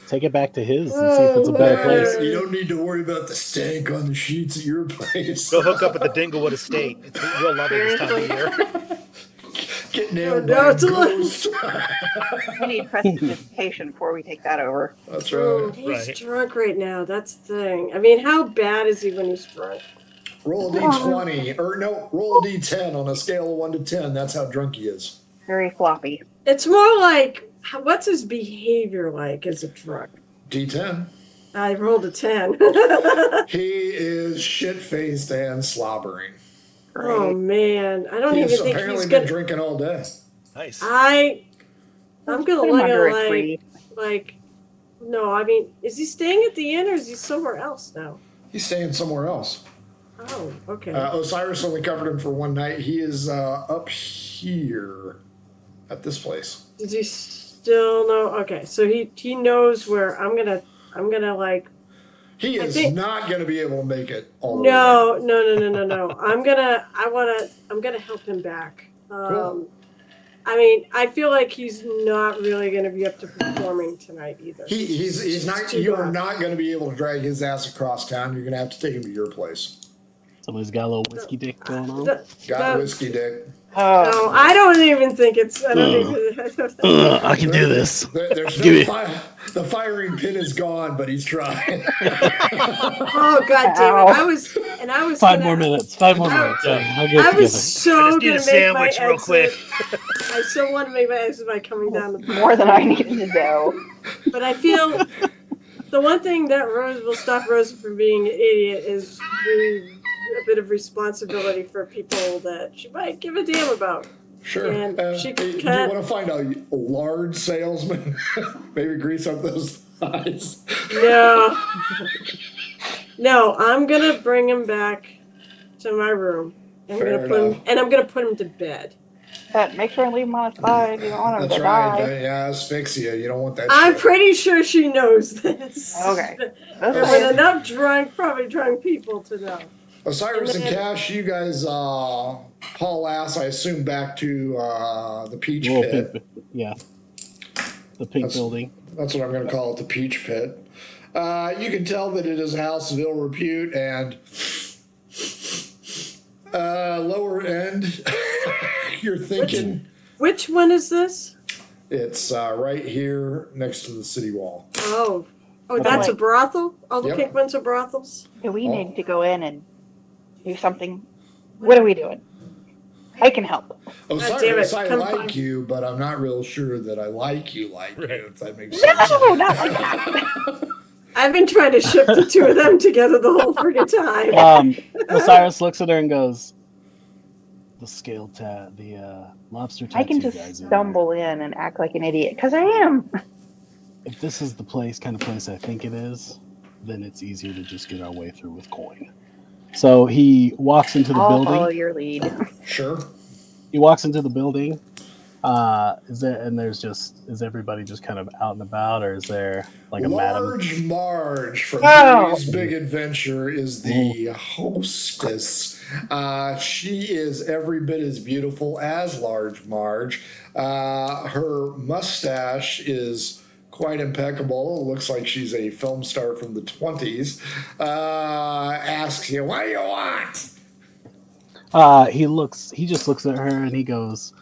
Take it back to his and see if it's a better place. You don't need to worry about the stank on the sheets at your place. Go hook up at the Dinglewood Estate. It's real lovely this time of year. Get nailed by a ghost. We need prestidigitation before we take that over. That's right. He's drunk right now. That's the thing. I mean, how bad is he when he's drunk? Roll a d20, or no, roll a d10 on a scale of 1 to 10. That's how drunk he is. Very floppy. It's more like, what's his behavior like as a drunk? D10. I rolled a 10. He is shit-faced and slobbering. Oh man, I don't even think apparently he's been gonna. drinking all day. Nice. I'm Put gonna him under a tree. like. No, I mean, is he staying at the inn or is he somewhere else now? He's staying somewhere else. Oh, okay. Osiris only covered him for one night. He is up here at this place. Does he still know? Okay, so he knows where I'm gonna like. He is not going to be able to make it all the way No. I'm gonna help him back. Cool. I mean, I feel like he's not really gonna be up to performing tonight either. He's not. You are not going to be able to drag his ass across town. You're going to have to take him to your place. Somebody's got a little whiskey dick going on. Got whiskey dick. No, I don't even think it's. I don't even. I can do this. There's no the firing pin is gone, but he's trying. Oh god damn it! I was 5 more minutes. 5 more minutes. I'll get I it was together. so Just need gonna a make sandwich my real exit. quick. I so want to make my exit by coming down the More than I needed to know. But I feel the one thing that will stop Rosa from being an idiot is a bit of responsibility for people that she might give a damn about. Sure. And she Do you can't. want to find a large salesman? Maybe grease up those thighs. No, I'm gonna bring him back to my room. I'm gonna put him to bed. But make sure and leave him on his side. You don't want him That's to right. die. Yeah, asphyxia. You don't want that. I'm shit. pretty sure she knows this. Okay. There's been enough probably drunk people to know. Osiris and Kash, you guys haul ass, I assume, back to the Peach Pit. Yeah. The pink building. That's what I'm going to call it, the Peach Pit. You can tell that it is a house of ill repute and lower end. You're thinking. Which one is this? It's right here next to the city wall. Oh, that's a brothel? All the Yep. pink ones are brothels? Do we need to go in and do something? What are we doing? I can help. Osiris, I Come like find- you, but I'm not real sure that I like you, if that makes sense. No, not like that. I've been trying to ship the two of them together the whole freaking time. Osiris looks at her and goes, the lobster tattoo I can guys just in stumble in and act like an idiot, because I am. If this is the kind of place I think it is, then it's easier to just get our way through with coin. So he walks into the I'll building. follow your lead. Sure. He walks into the building. Is everybody just kind of out and about, or is there like a madam? Large Marge from Oh. Huey's Big Adventure is the hostess. She is every bit as beautiful as Large Marge. Her mustache is quite impeccable. It looks like she's a film star from the 20s. Asks you, what do you want? He just looks at her and he goes,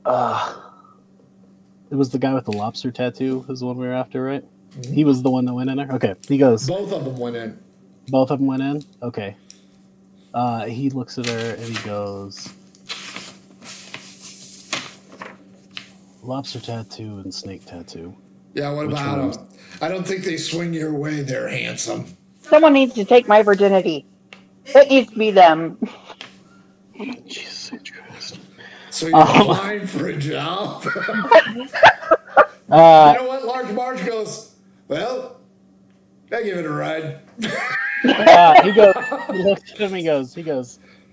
it was the guy with the lobster tattoo is the one we were after, right? Mm-hmm. He was the one that went in there? Okay. He goes, both of them went in. Both of them went in? Okay. He looks at her and he goes, lobster tattoo and snake tattoo. Yeah, what about them? I don't think they swing your way there, handsome. Someone needs to take my virginity. It needs to be them. Jesus Christ. So you're applying for a job? You know what? Large Marge goes, well, I give it a ride. He looks at him,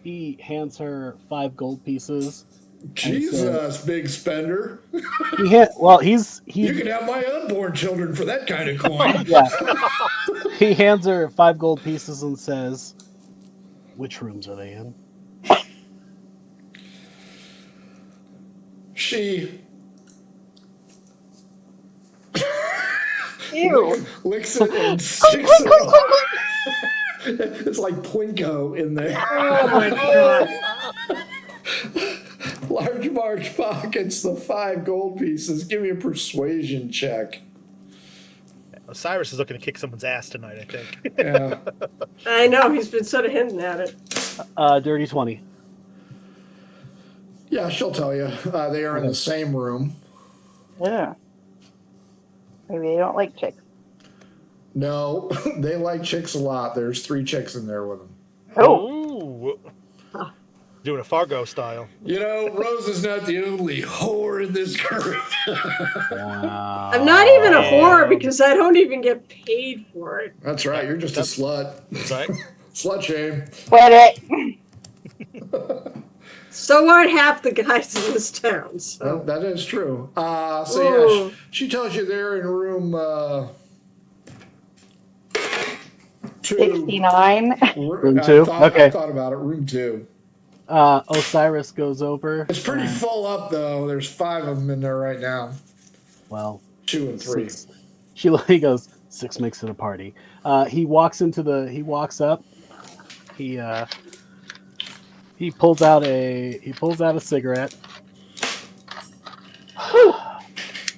he hands her 5 gold pieces. Jesus, big spender. You can have my unborn children for that kind of coin. Yeah. He hands her 5 gold pieces and says, which rooms are they in? She Ew. licks it and sticks it on. It's like Plinko in there. Oh my god. Large Marge pockets the 5 gold pieces. Give me a persuasion check. Osiris is looking to kick someone's ass tonight, I think. Yeah. I know, he's been sort of hinting at it. Dirty 20. Yeah, she'll tell you. They are in the same room. Yeah. Maybe they don't like chicks. No, they like chicks a lot. There's 3 chicks in there with them. Oh. Ooh. Doing a Fargo style. You know, Rose is not the only whore in this group. Wow. I'm not even a whore because I don't even get paid for it. That's right. You're just a slut. That's right. Slut shame. Quit it. So aren't half the guys in this town. So. That is true. Yeah, she tells you they're in room 2. 69. Room 2? Okay. I thought about it. Room 2. Osiris goes over. It's pretty full up, though. There's 5 of them in there right now. Well, 2 and 3. He goes, 6 makes it a party. He walks up. He pulls out a cigarette.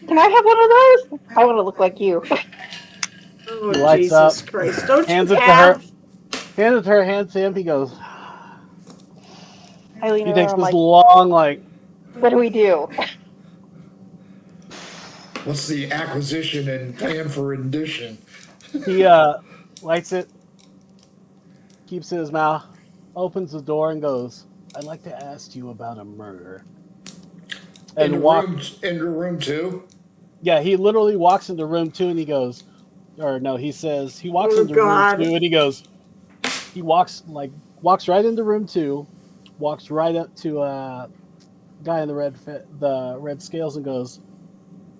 Can I have one of those? I want to look like you. Oh, Lights Jesus up, Christ. Don't hands you it have... to her. Hands it to her, hands to him. He goes. He takes this long, what do we do? What's the acquisition and plan for rendition? He lights it, keeps it in his mouth, opens the door, and goes, I'd like to ask you about a murder. And into room 2? Yeah, he literally walks into room 2 and he goes, he says, he walks into room 2 and he goes, he walks right into room 2, walks right up to a guy in the red scales and goes,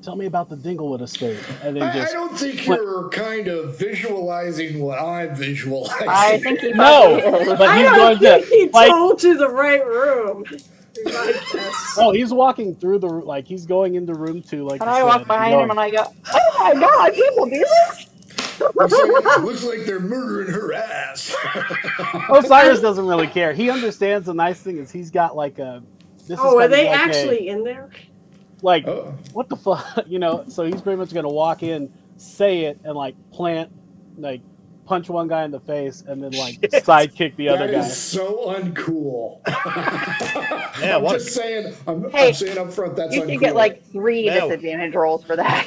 tell me about the Dinglewood estate. And then I don't think you're kind of visualizing what I'm visualizing. I think he but he's going to. He told you the right room. Oh, he's walking through he's going into room 2. And I walk behind him and I go, oh my god, people do this? Looks like they're murdering her ass. Osiris doesn't really care. He understands the nice thing is he's got a. Are they actually in there? What the fuck? So he's pretty much going to walk in, say it, and plant, punch one guy in the face, and then sidekick the other guy. That is so uncool. Yeah, I'm just saying. I'm saying up front that's uncool. You should get 3 disadvantage rolls for that.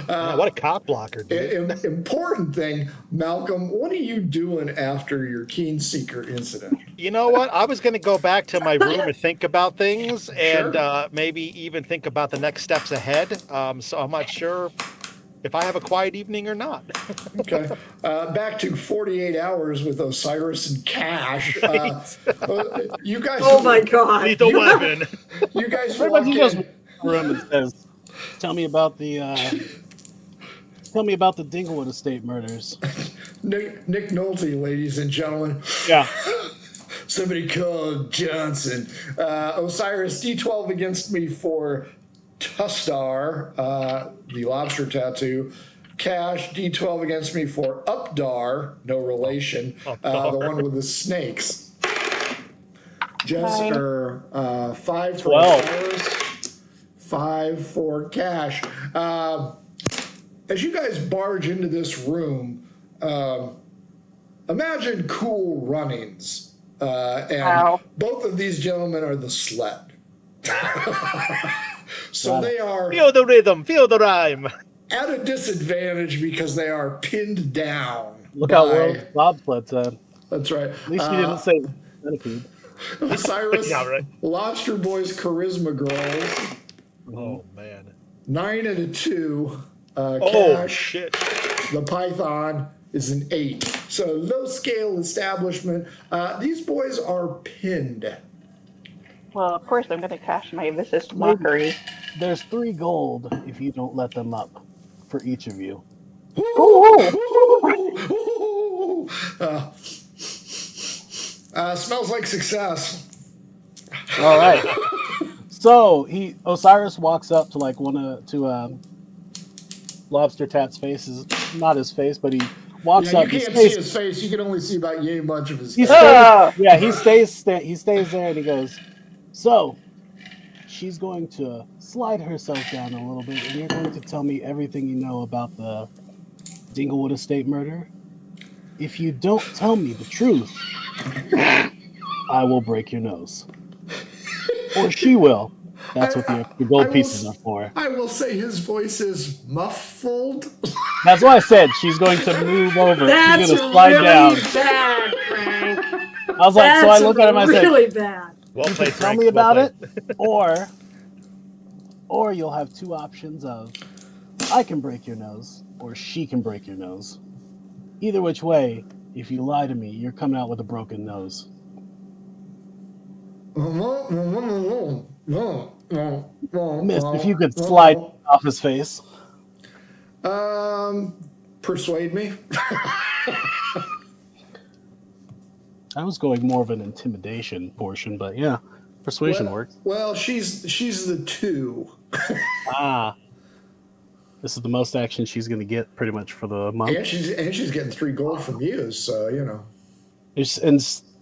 What a cop blocker, dude. Important thing, Malcolm, what are you doing after your Keen Seeker incident? You know what? I was going to go back to my room and think about things and maybe even think about the next steps ahead. So I'm not sure if I have a quiet evening or not. Okay. Back to 48 hours with Osiris and Kash. You guys. Oh my God! Lethal weapon. You guys Pretty walk much he goes in. to the room and says, "Tell me about the Dinglewood estate murders." Nick Nolte, ladies and gentlemen. Yeah. Somebody called Johnson. Osiris, D12 against me for Tustar, the lobster tattoo. Kash, D12 against me for Updar, no relation, the one with the snakes. Jessica, 5 for 12. Osiris, 5 for Kash. As you guys barge into this room, imagine Cool Runnings. And both of these gentlemen are the sled. So they are Feel the rhythm, feel the rhyme. at a disadvantage because they are pinned down. Look how well bobsled said. That's right. At least you didn't say centipede. Osiris, Yeah, right. Lobster Boys, Charisma Girls, Oh, man. 9 and a 2. Oh, Kash, shit. the Python is an 8. So low scale establishment. These boys are pinned. Well, of course, I'm going to cash my vicious mockery. There's 3 gold if you don't let them up for each of you. Smells like success. All right. So Osiris walks up to like Lobster Tat's face, is not his face, but he walks Yeah, up. you can't see his face. You can only see about yay much of his face. He stays there and he goes, "So, she's going to slide herself down a little bit, and you're going to tell me everything you know about the Dinglewood estate murder. If you don't tell me the truth, I will break your nose. Or she will. That's what the gold pieces are for." I will say his voice is muffled. That's why I said she's going to move over. That's She's going to slide really down. bad, Frank. I was like, so I look at him, I said, really bad. Well you played, can tell Frank. me about Well it, or you'll have 2 options of I can break your nose, or she can break your nose. Either which way, if you lie to me, you're coming out with a broken nose. Missed, if you could slide off his face. Persuade me. I was going more of an intimidation portion, but yeah, persuasion works. Well, she's the 2. This is the most action she's going to get pretty much for the month. And she's getting 3 gold from you, so you know.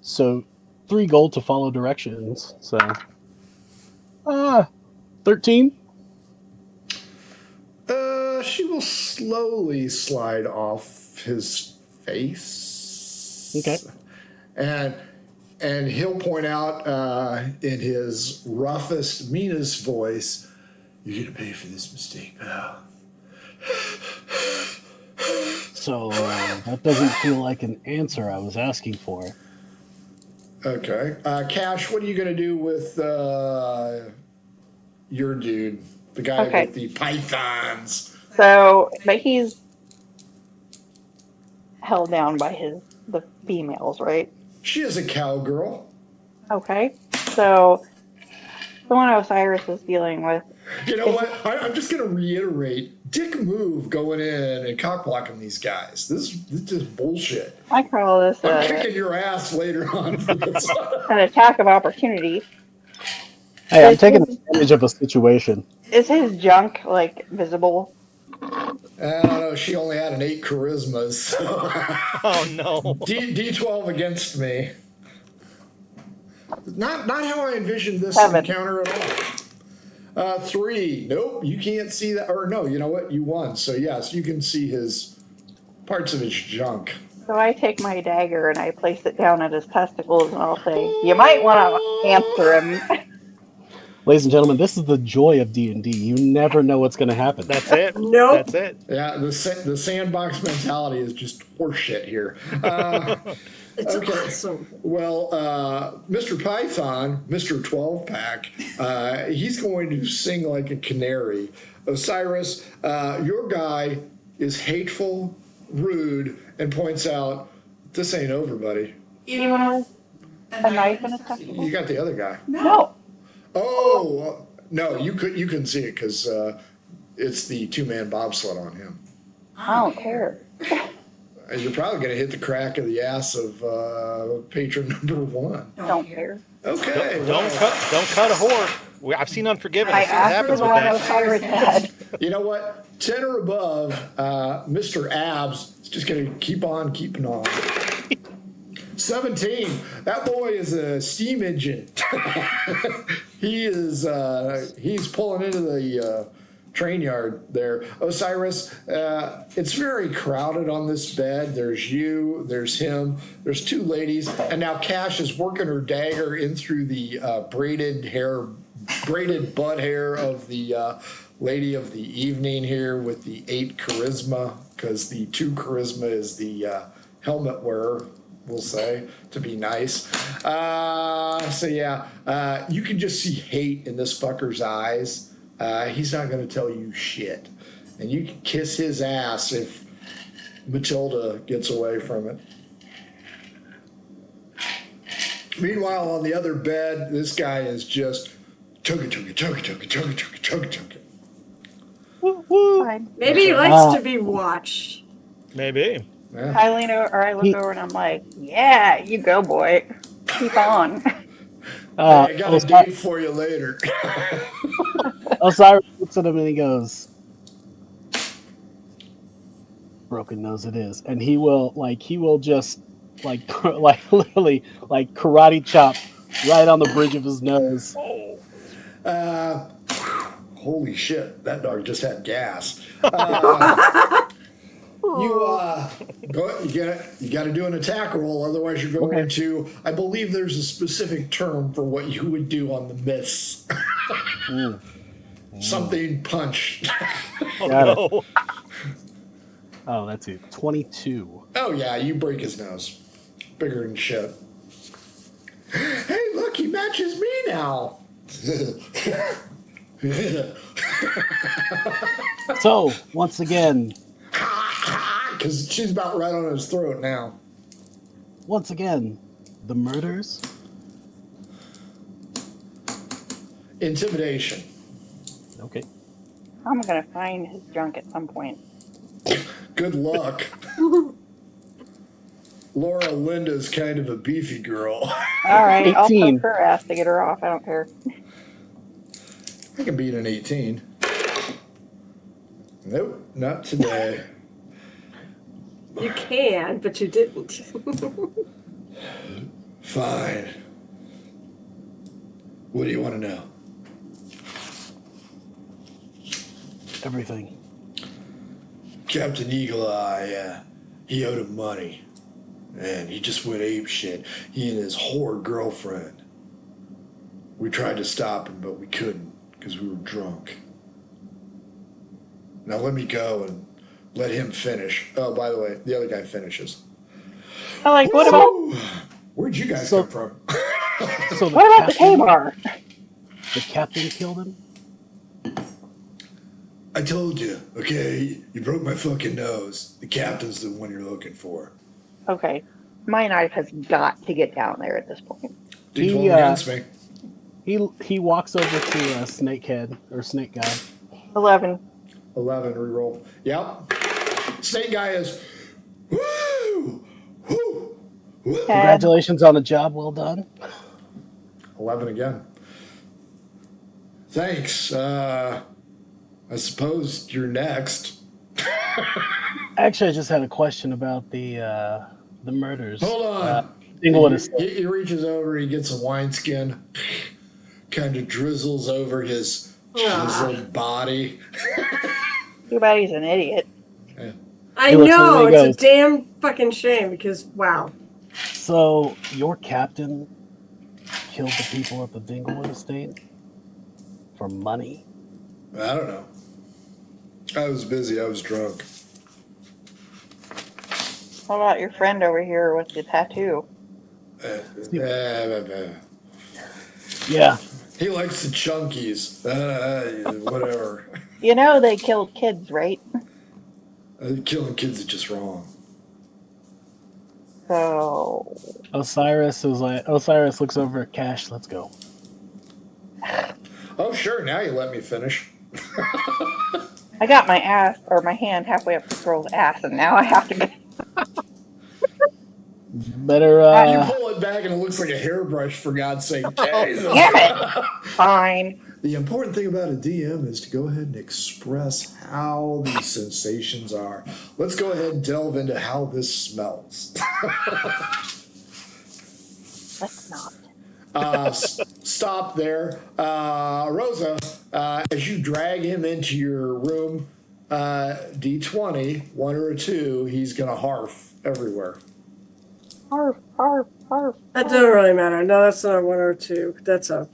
So 3 gold to follow directions. So 13. She will slowly slide off his face. Okay. And he'll point out in his roughest, meanest voice, "You're gonna pay for this mistake, pal." So that doesn't feel like an answer I was asking for. Okay. Kash, what are you gonna do with your dude, the guy with the pythons? So, but he's held down by the females, right? She is a cowgirl. Okay. So, the one Osiris is dealing with. You know what? I'm just going to reiterate. Dick move going in and cock blocking these guys. This is just bullshit. I call this I'm kicking your ass later on for this. an attack of opportunity. Hey, I'm taking advantage of a situation. Is his junk, like, visible? I don't know. She only had an 8 charisma. So. Oh, no. D12 against me. Not how I envisioned this 7. encounter at all. 3. Nope, you can't see that. Or no, you know what? You won. So yes, you can see his parts of his junk. So I take my dagger and I place it down at his testicles and I'll say, "You might want to answer him." Ladies and gentlemen, this is the joy of D&D. You never know what's going to happen. That's it. Nope. That's it. Yeah, the sandbox mentality is just horseshit here. It's okay. awesome. Well, Mr. Python, Mr. 12-pack, he's going to sing like a canary. Osiris, your guy is hateful, rude, and points out, this ain't over, buddy. Anyone has a knife in his testicle? You got the other guy. No. Oh, no, you couldn't see it because it's the two-man bobsled on him. I don't care. You're probably going to hit the crack of the ass of patron number 1. Don't care. Okay. Don't cut a whore. I've seen Unforgiven. I I've seen what asked for happens the with one that. Osiris had. You know what? 10 or above, Mr. Abs is just going to keep on keeping on. 17. That boy is a steam engine. He's pulling into the train yard there. Osiris, it's very crowded on this bed. There's you, there's him, there's 2 ladies, and now Kash is working her dagger in through the braided butt hair of the lady of the evening here with the 8 charisma, because the 2 charisma is the helmet wearer, we'll say, to be nice. So yeah, you can just see hate in this fucker's eyes. He's not going to tell you shit. And you can kiss his ass if Matilda gets away from it. Meanwhile, on the other bed, this guy is just chugga. Fine. Maybe he likes to be watched. Maybe. Yeah. I lean over, or I look over, and I'm like, "Yeah, you go, boy. Keep on." I got a date for you later. Osiris looks at him and he goes, "Broken nose it is," and he will just literally karate chop right on the bridge of his nose. Holy shit, that dog just had gas. You got to do an attack roll, otherwise you're going to. I believe there's a specific term for what you would do on the miss. Something punch. Oh, no. Oh, that's it. 22. Oh yeah, you break his nose. Bigger than shit. Hey, look, he matches me now. So once again, because she's about right on his throat now. the murders. Intimidation. Okay. I'm gonna find his junk at some point. Good luck. Laura Linda's kind of a beefy girl. All right, I'll 18. poke her ass to get her off. I don't care. I can beat an 18. Nope, not today. You can, but you didn't. Fine. What do you want to know? Everything. Captain Eagle Eye, he owed him money. And he just went ape shit. He and his whore girlfriend. We tried to stop him, but we couldn't because we were drunk. Now let me go and let him finish. Oh, by the way, the other guy finishes. I'm like, what about Where'd you guys come from? So what about the K-bar? The captain killed him? I told you, okay? You broke my fucking nose. The captain's the one you're looking for. Okay, my knife has got to get down there at this point. D12 against me. He walks over to Snakehead, or Snake Guy. 11. 11, reroll. Yep. Snake guy is, woo! Woo! Woo! Congratulations on a job well done. 11 again. Thanks. I suppose you're next. Actually, I just had a question about the murders. Hold on. He reaches over, he gets a wineskin, kind of drizzles over his chiseled body. Too bad he's an idiot. Yeah. I know, it's a damn fucking shame because, wow. So, your captain killed the people at the Dinglewood estate for money? I don't know. I was busy, I was drunk. What about your friend over here with the tattoo? Yeah. He likes the chunkies. Whatever. You know they killed kids, right? Killing kids is just wrong. So Osiris looks over at Kash. Let's go. Oh, sure. Now you let me finish. I got my hand halfway up this girl's ass, and now I have to get. Better. You pull it back, and it looks like a hairbrush. For God's sake, Jesus. Damn it! Fine. The important thing about a DM is to go ahead and express how these sensations are. Let's go ahead and delve into how this smells. Let's not. Stop there. Rosa, as you drag him into your room, D20, 1 or a 2, he's going to harf everywhere. Harf, harf, harf. That doesn't really matter. No, that's not a 1 or a 2. That's a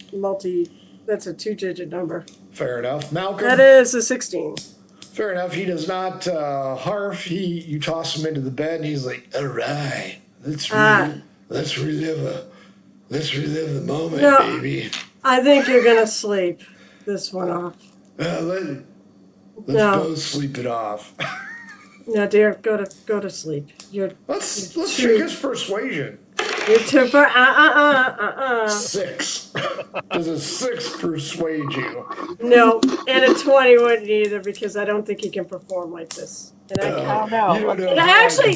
2-digit number. Fair enough. Malcolm? That is a 16. Fair enough. He does not harf. You toss him into the bed, and he's like, all right, let's relive the moment, baby. I think you're going to sleep this one off. Let's both sleep it off. No, dear, go to sleep. Let's check his persuasion. You're too far. 6. Does a 6 persuade you? No, and a 20 wouldn't either because I don't think he can perform like this. And I actually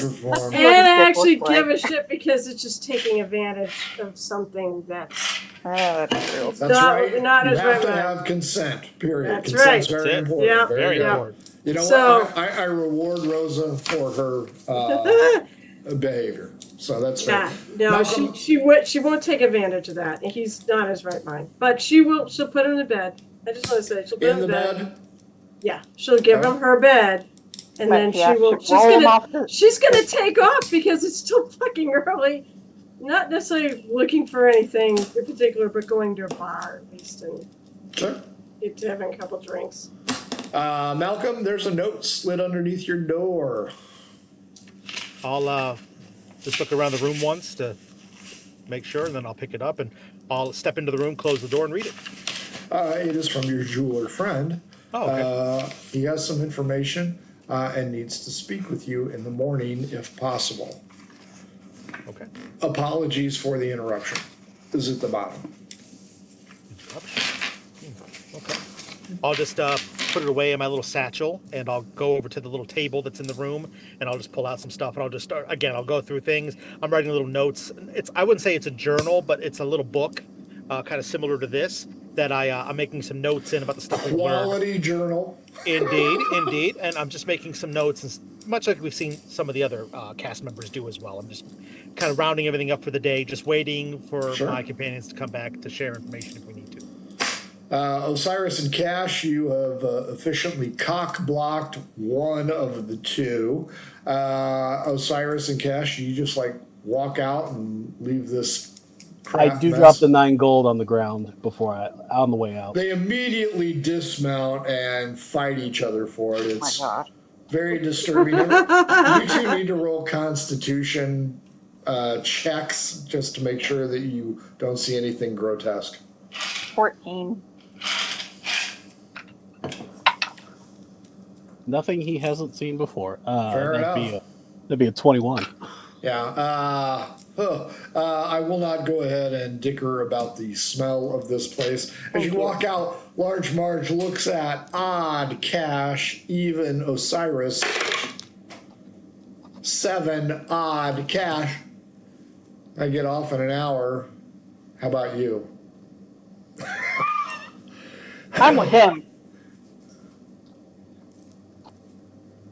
give a shit because it's just taking advantage of something that's. That's true. That's right. Not you as have to right. have consent. Period. That's Consent's right. very important. Yeah. Very important. You know So- what? I reward Rosa for her behavior. So that's fair. No, Malcolm? she won't take advantage of that. And he's not his right mind. But she'll put him to bed. I just want to say she'll put him In to the bed. bed? Yeah, she'll give him her bed, and then she's gonna take off because it's still fucking early. Not necessarily looking for anything in particular, but going to a bar at least and Sure. having a couple drinks. Malcolm, there's a note slid underneath your door. I'll just look around the room once to make sure, and then I'll pick it up and I'll step into the room, close the door, and read it. It is from your jeweler friend. Oh, okay. He has some information and needs to speak with you in the morning if possible. Okay. Apologies for the interruption. This is at the bottom. Okay. I'll just put it away in my little satchel, and I'll go over to the little table that's in the room, and I'll just pull out some stuff, and I'll just start again. I'll go through things. I'm writing little notes. I wouldn't say it's a journal, but it's a little book, kind of similar to this, that I'm making some notes in about the stuff we learned. Quality journal. Indeed, and I'm just making some notes, and much like we've seen some of the other cast members do as well. I'm just kind of rounding everything up for the day, just waiting for my companions to come back to share information if we need to. Osiris and Kash, you have efficiently cock-blocked one of the two. Osiris and Kash, you just walk out and leave this crap I do mess. drop the 9 gold on the ground on the way out. They immediately dismount and fight each other for it. It's very disturbing. You two need to roll Constitution checks just to make sure that you don't see anything grotesque. 14. Nothing he hasn't seen before. Fair enough. That'd be a 21. Yeah. I will not go ahead and dicker about the smell of this place. As you walk out, Large Marge looks at Odd, Kash, Even, Osiris. 7, Odd, Kash. I get off in an hour. How about you? I'm with him.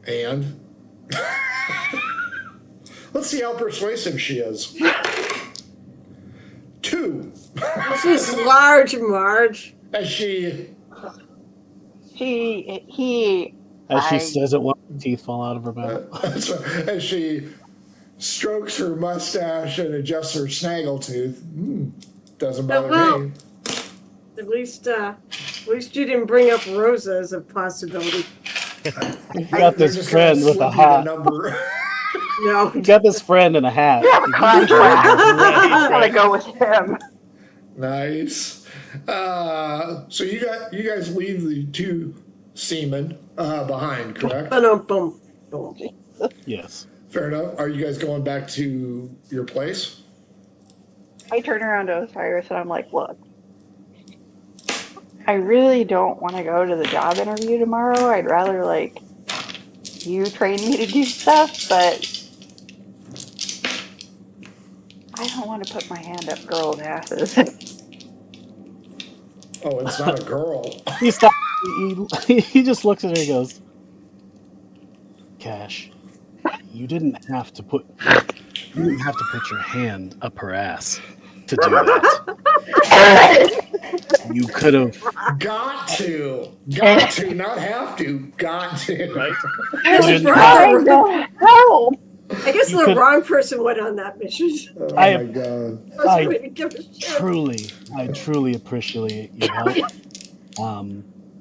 And? Let's see how persuasive she is. 2. This is Large Marge. As she says it while the teeth fall out of her mouth. as she strokes her mustache and adjusts her snaggletooth. Doesn't bother me. At least you didn't bring up Rosa as a possibility. You got this friend with a hat. No. You got this friend in a hat. I'm gonna go with him. Nice. So you guys leave the two seaman behind, correct? Boom, boom. Yes. Fair enough. Are you guys going back to your place? I turn around to Osiris and I'm like, look, I really don't want to go to the job interview tomorrow. I'd rather, like, you train me to do stuff, but I don't want to put my hand up girls' asses. Oh, it's not a girl. He stops. He just looks at her and goes, Cash, you didn't have to put your hand up her ass to do that. You could have. Got to, not have to, got to. Right? Trying to help. I guess You the could- wrong person went on that mission. Oh I- my god. I was give a shit. I truly appreciate your help.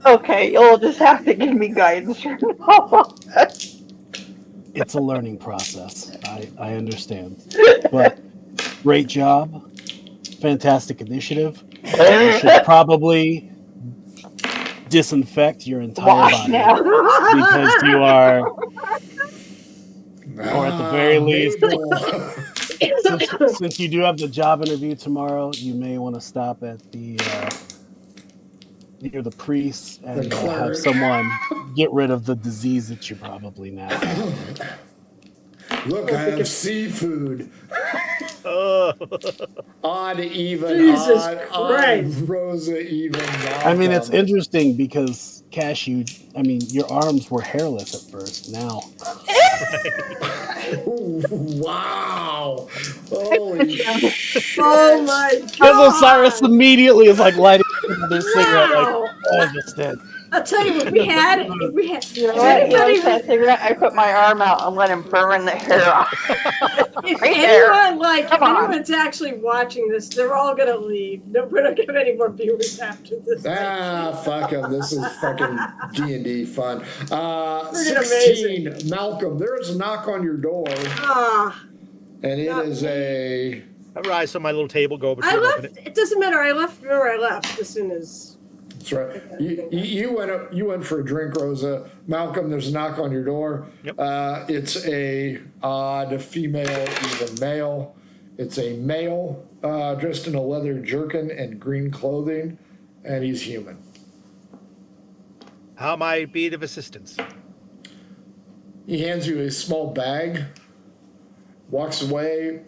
Okay, you'll just have to give me guidance from now on. It's a learning process. I understand. But great job. Fantastic initiative. You should probably disinfect your entire Wash body now. because you are, or at the very least, Mabel. since you do have the job interview tomorrow, you may want to stop at the near the priest and The have cleric. someone get rid of the disease that you probably now have. Look, I have seafood. Odd, even, Jesus odd, Christ. Rosa, even. I mean, it's Malcolm. interesting because Cash, your arms were hairless at first. Now, Ooh, wow. Holy shit. Oh my as god! Osiris immediately is like lighting another cigarette, like, Wow. I understand. I'll tell you what we had. You know If what? He anybody, likes that cigarette. I put my arm out and let him burn the hair off. if Right there. if Come on. anyone's actually watching this, they're all gonna leave. No, we're not gonna have any more viewers after this. Fuck him. This is fucking D&D fun. Freaking 16. Malcolm, there's a knock on your door, Ah, and it Not is me. a... I rise from my little table, go over to I it, and left. open it. It doesn't matter. I left where I left as soon as. That's right. You went for a drink, Rosa. Malcolm, there's a knock on your door. Yep. It's a odd female, even male. It's a male dressed in a leather jerkin and green clothing, and he's human. How may I be of assistance? He hands you a small bag, walks away,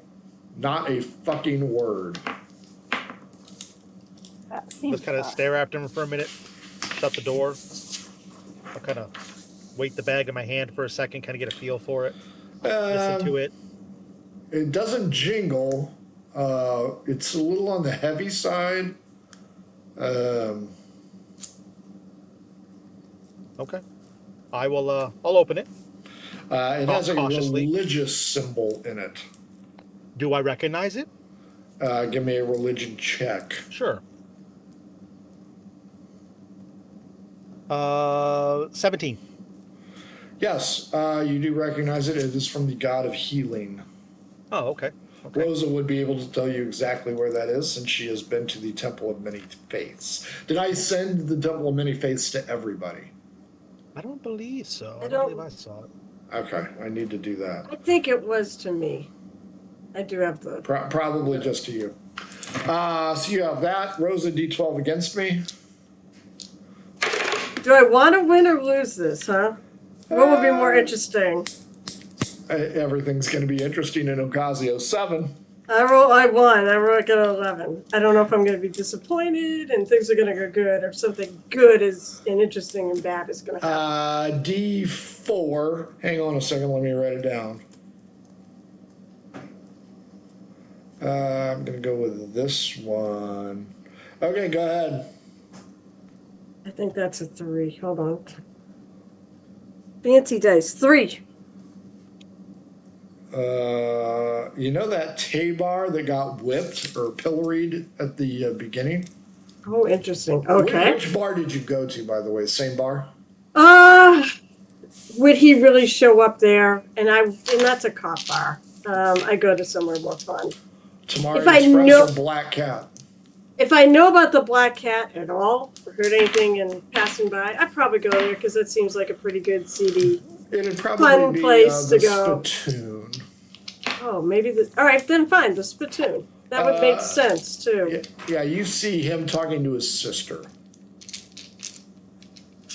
not a fucking word. That seems Just kind of odd. stare after him for a minute, shut the door. I'll kind of weight the bag in my hand for a second, kind of get a feel for it, listen to it. It doesn't jingle. It's a little on the heavy side. Okay. I will, I'll open it. It has a Cautiously. religious symbol in it. Do I recognize it? Give me a religion check. Sure. 17. Yes, you do recognize it. It is from the god of healing. Oh, okay. Okay. Rosa would be able to tell you exactly where that is since she has been to the Temple of Many Faiths. Did I send the Temple of Many Faiths to everybody? I don't believe so. I I don't don't- believe I saw it. Okay, I need to do that. I think it was to me. I do have the. Probably just to you. So you have that. Rosa D12 against me. Do I want to win or lose this? Huh? What would be more interesting? Everything's going to be interesting in Ocasio 7. I won. I got an 11. I don't know if I'm going to be disappointed and things are going to go good, or something good is and interesting and bad is going to happen. D4. Hang on a second. Let me write it down. I'm going to go with this one. Okay, go ahead. I think that's a 3. Hold on. Fancy dice. 3. You know that Tabar that got whipped or pilloried at the beginning? Oh, interesting. Okay. Which bar did you go to, by the way? Same bar? Would he really show up there? And that's a cop bar. I go to somewhere more fun. Tamari If I Express know- or Black Cat? if I know about the Black Cat at all, or heard anything in passing by, I'd probably go there because that seems like a pretty good CD. It'd probably Fun be place the to go. Spittoon. Oh, maybe the. All right, then fine, the Spittoon. That would make sense too. Yeah, you see him talking to his sister.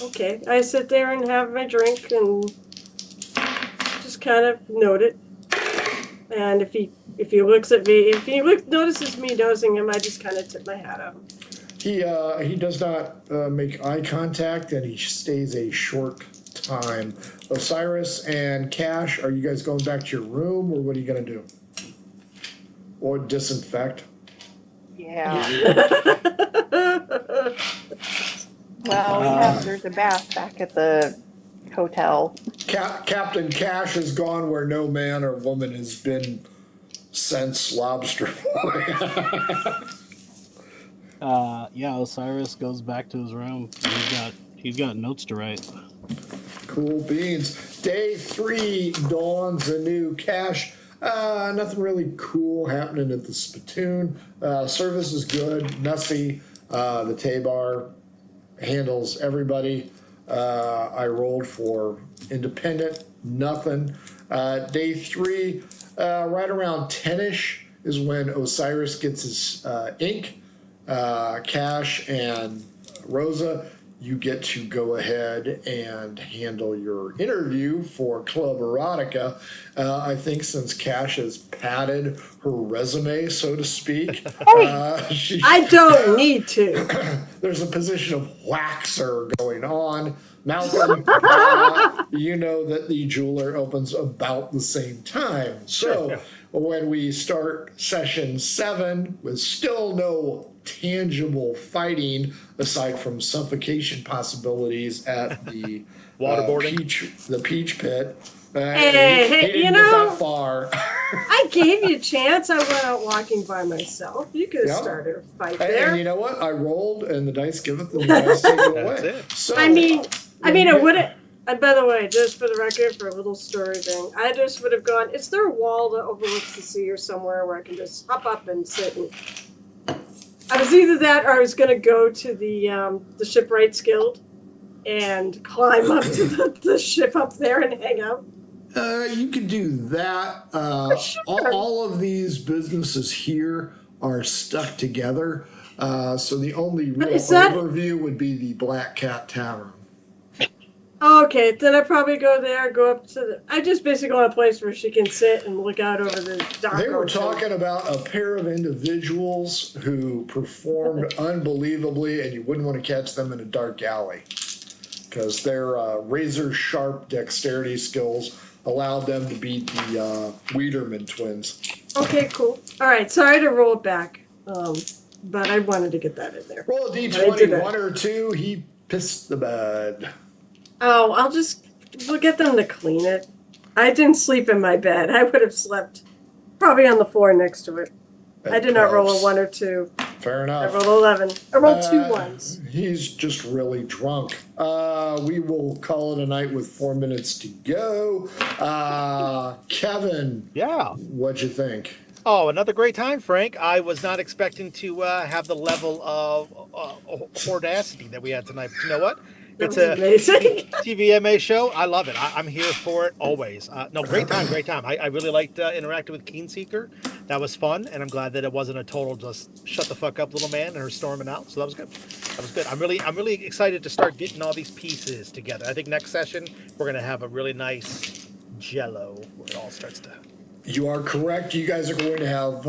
Okay, I sit there and have my drink and just kind of note it. And if he looks at me, notices me noticing him, I just kind of tip my hat at him. He does not make eye contact, and he stays a short time. Osiris and Kash, are you guys going back to your room, or what are you going to do? Or disinfect? Yeah. There's a bath back at the hotel. Captain Kash has gone where no man or woman has been since Lobster Boy. Osiris goes back to his room. He's got notes to write. Cool beans. Day 3 dawns anew. Kash, nothing really cool happening at the Spittoon. Service is good, messy. The T-Bar handles everybody. I rolled for independent, nothing. Day 3, right around 10-ish is when Osiris gets his ink. Kash and Rosa, you get to go ahead and handle your interview for Club Erotica. I think since Kash has padded her resume, so to speak, I don't need to. There's a position of waxer going on. Malcolm, you know that the jeweler opens about the same time. So when we start session 7 with still no tangible fighting aside from suffocation possibilities at the waterboarding, peach pit. Hey, he didn't get that far. I gave you a chance. I went out walking by myself. You could have started a fight there. And you know what? I rolled, and the dice give it, and the dice take it away. So, I mean, it would have. And by the way, just for the record, for a little story thing, I just would have gone. Is there a wall that overlooks the sea or somewhere where I can just hop up and sit? And I was either that, or I was going to go to the Shipwrights Guild and climb up to the ship up there and hang out. You could do that. All of these businesses here are stuck together. So the only real overview would be the Black Cat Tavern. Okay, then I probably go there, go up to the... I just basically want a place where she can sit and look out over the dark They were ocean. talking about a pair of individuals who performed unbelievably, and you wouldn't want to catch them in a dark alley because their razor-sharp dexterity skills allowed them to beat the Wiederman twins. Okay, cool. All right, sorry to roll it back, but I wanted to get that in there. Roll a d20, 1 or 2, he pissed the bed. Oh, we'll get them to clean it. I didn't sleep in my bed. I would have slept probably on the floor next to it. I did not roll a 1 or 2. Fair enough. I rolled 11. I rolled 2 1s. He's just really drunk. We will call it a night with 4 minutes to go. Kevin. Yeah. What'd you think? Oh, another great time, Frank. I was not expecting to have the level of audacity that we had tonight. But you know what? It's a TVMA show. I love it. I'm here for it always. Great time. I really liked interacting with Keenseeker. That was fun, and I'm glad that it wasn't a total just shut the fuck up little man and her storming out. So that was good. I'm really excited to start getting all these pieces together. I think next session we're gonna have a really nice jello where it all starts to. You are correct. You guys are going to have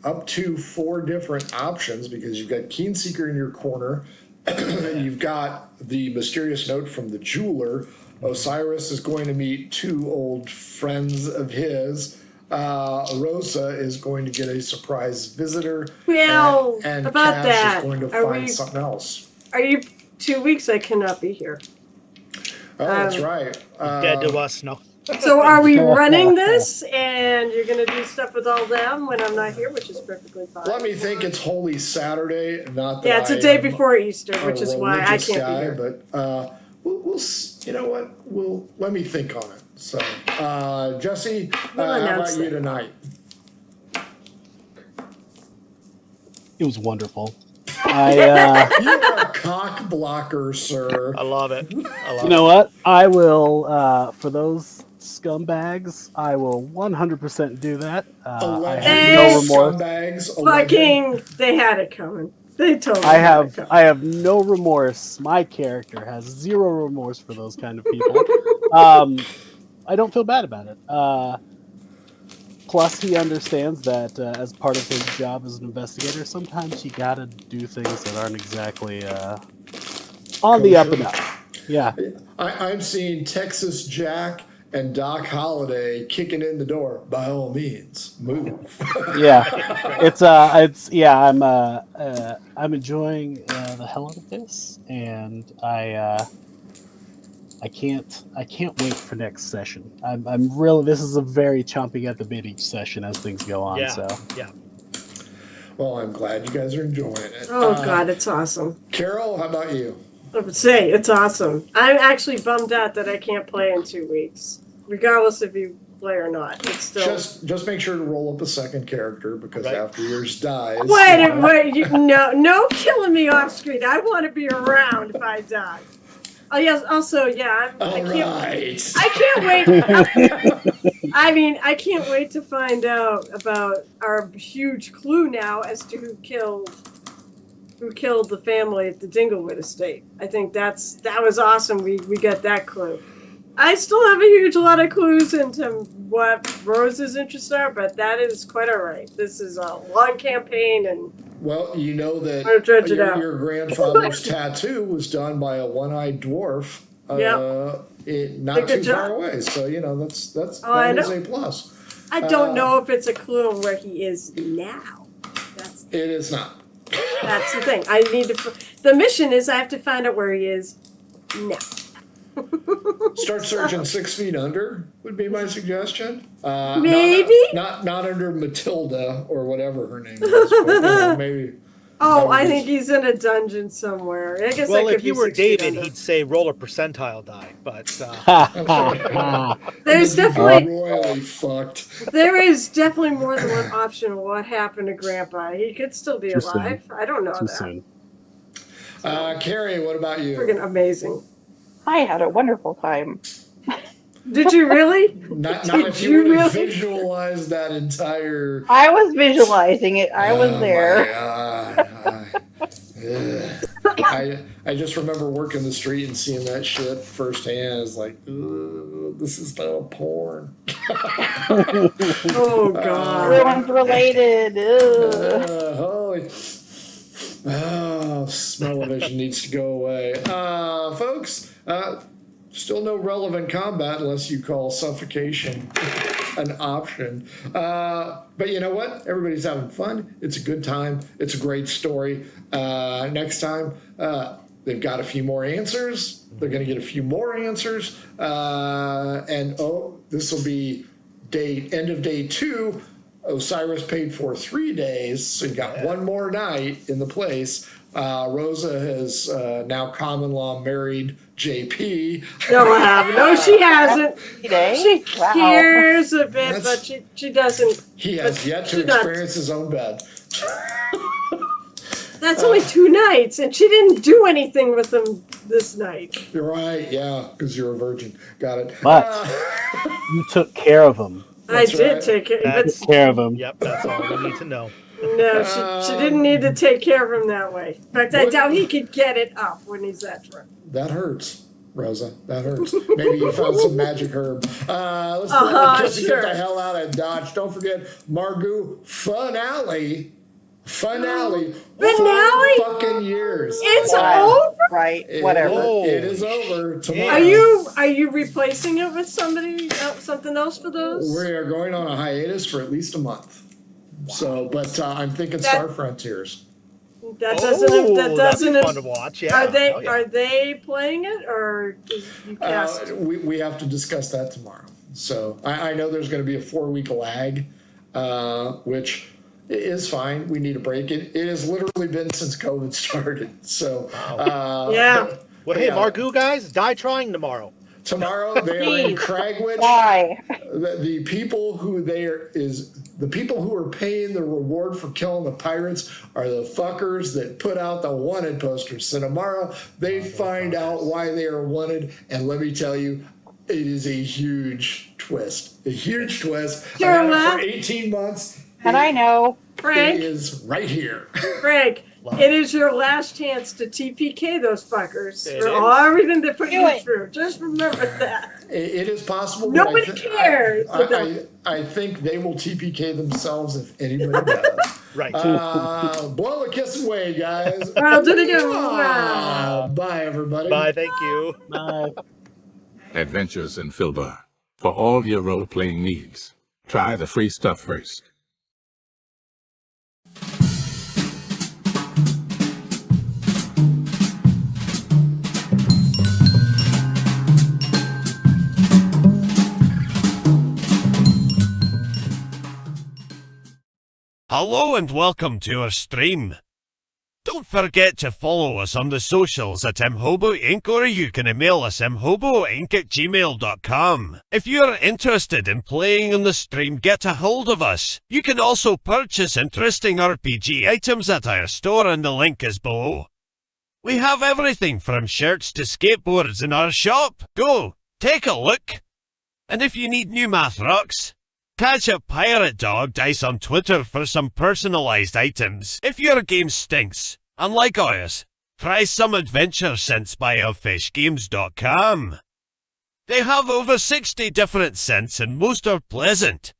up to 4 different options because you've got Keenseeker in your corner. You've got the mysterious note from the jeweler. Osiris is going to meet 2 old friends of his. Rosa is going to get a surprise visitor. Well, and about Kash that, is going to find something else. Are you 2 weeks? I cannot be here. Oh, that's right. Dead to us, no. So are we running this and you're going to do stuff with all them when I'm not here, which is perfectly fine? Let me think. It's Holy Saturday, not that. Yeah, it's a day before Easter, which is why I can't be here. But we'll you know what? Let me think on it. So, Jesse, how about you tonight? It was wonderful. I You're a cock blocker, sir. I love it. you know what? I will for those scumbags. I will 100% do that. I Alleged have no remorse. scumbags. Fucking, they had it coming. They totally I had it coming. have no remorse. My character has zero remorse for those kind of people. I don't feel bad about it. Plus, he understands that as part of his job as an investigator, sometimes you gotta do things that aren't exactly on the up and up. Yeah. I'm seeing Texas Jack and Doc Holliday kicking in the door. By all means, move. Yeah, I'm enjoying the hell out of this, and I can't wait for next session. I'm really, this is a very chomping at the bit each session as things go on. Yeah, So yeah. Well, I'm glad you guys are enjoying it. Oh God, it's awesome. Carol, how about you? I would say it's awesome. I'm actually bummed out that I can't play in 2 weeks, regardless if you play or not. It's still Just make sure to roll up a second character because after yours dies. wait. No killing me off screen. I want to be around if I die. Oh yes. Also, yeah. I can't wait. I mean, I can't wait to find out about our huge clue now as to who killed the family at the Dinglewood estate. I think that was awesome. We got that clue. I still have a lot of clues into what Rose's interests are, but that is quite all right. This is a long campaign, and well, you know that your grandfather's tattoo was done by a one-eyed dwarf. Not too far away. So that is a plus. I don't know if it's a clue on where he is now. It is not. That's the thing. I need to. The mission is I have to find out where he is now. Start searching 6 feet under would be my suggestion. Maybe not under Matilda or whatever her name is. But, maybe. Oh, I think he's in a dungeon somewhere. I guess. Well, if you were David, he'd say roll a percentile die, but there's definitely royally fucked. There is definitely more than one option of what happened to Grandpa. He could still be alive. I don't know that. Carrie, what about you? Friggin' amazing. I had a wonderful time. Did you really? Not if you really visualize that entire. I was visualizing it. I was there. I just remember working the street and seeing that shit firsthand. It's like, this is not a porn. Oh God! Everyone's related. Holy. Smell-o-vision needs to go away. Folks, still no relevant combat unless you call suffocation an option. But you know what? Everybody's having fun. It's a good time. It's a great story. Next time, they've got a few more answers. They're going to get a few more answers. And this will be end of day 2. Osiris paid for 3 days, so you got one more night in the place. Rosa has now common law married JP. No, she hasn't. She cares a bit, but she doesn't. He has yet to experience his own bed. That's only 2 nights, and she didn't do anything with him this night. You're right, yeah, because you're a virgin. Got it. But you took care of him. I did take care of him. Yep, that's all we need to know. No, she didn't need to take care of him that way. In fact, I doubt he could get it up when he's that drunk. That hurts, Rosa. That hurts. Maybe you found some magic herb. Let's get the hell out of Dodge. Don't forget Margoo Finale. 4 fucking years. It's over? Right, whatever. It is over tomorrow. Are you replacing it with something else for those? We are going on a hiatus for at least a month. Wow. So, but I'm thinking Star Frontiers. That doesn't be fun to watch. Yeah. Are they playing it or you cast? We have to discuss that tomorrow. So I know there's going to be a 4-week lag, which is fine. We need a break. It has literally been since COVID started. So yeah. Well, hey, Margoo guys, die trying tomorrow. Tomorrow they are in Cragwich. Why? The people who are paying the reward for killing the pirates are the fuckers that put out the wanted posters. So tomorrow they find out why they are wanted, and let me tell you, it is a huge twist. A huge twist. I've had it for 18 months. And I know. Frank. It is right here. Frank, it is your last chance to TPK those fuckers It for is. everything they put you through. Just remember that. It is possible. Nobody cares. I think they will TPK themselves if anybody does. Right. Blow a kiss away, guys. Well, did it go? Wow. Bye, everybody. Bye, thank you. Bye. Adventures in Filbar. For all your role-playing needs, try the free stuff first. Hello and welcome to our stream. Don't forget to follow us on the socials at mhobo Inc. or you can email us mhoboinc@gmail.com. If you're interested in playing on the stream, get a hold of us. You can also purchase interesting RPG items at our store and the link is below. We have everything from shirts to skateboards in our shop. Go, take a look. And if you need new math rocks, catch a Pirate Dog Dice on Twitter for some personalized items. If your game stinks, unlike ours, try some adventure scents by elfishgames.com. They have over 60 different scents and most are pleasant.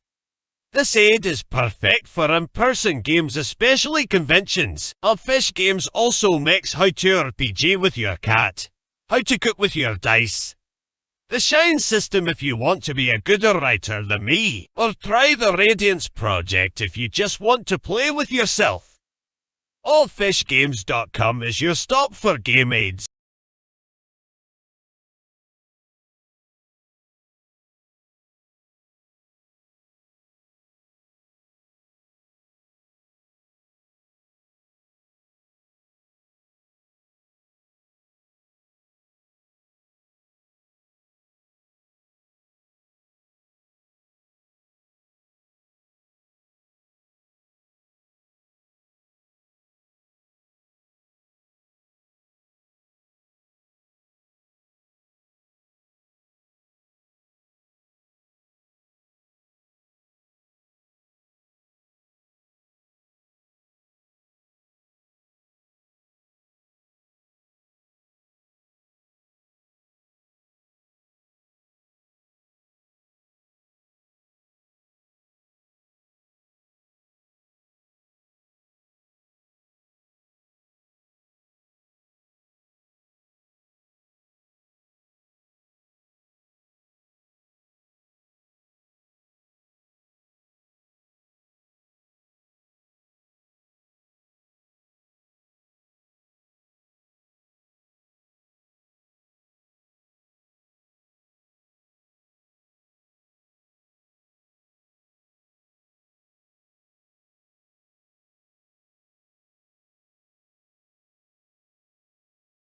This aid is perfect for in-person games, especially conventions. Elfish Games also makes how to RPG with your cat, how to cook with your dice, the Shine system if you want to be a gooder writer than me, or try the Radiance project if you just want to play with yourself. Allfishgames.com is your stop for game aids.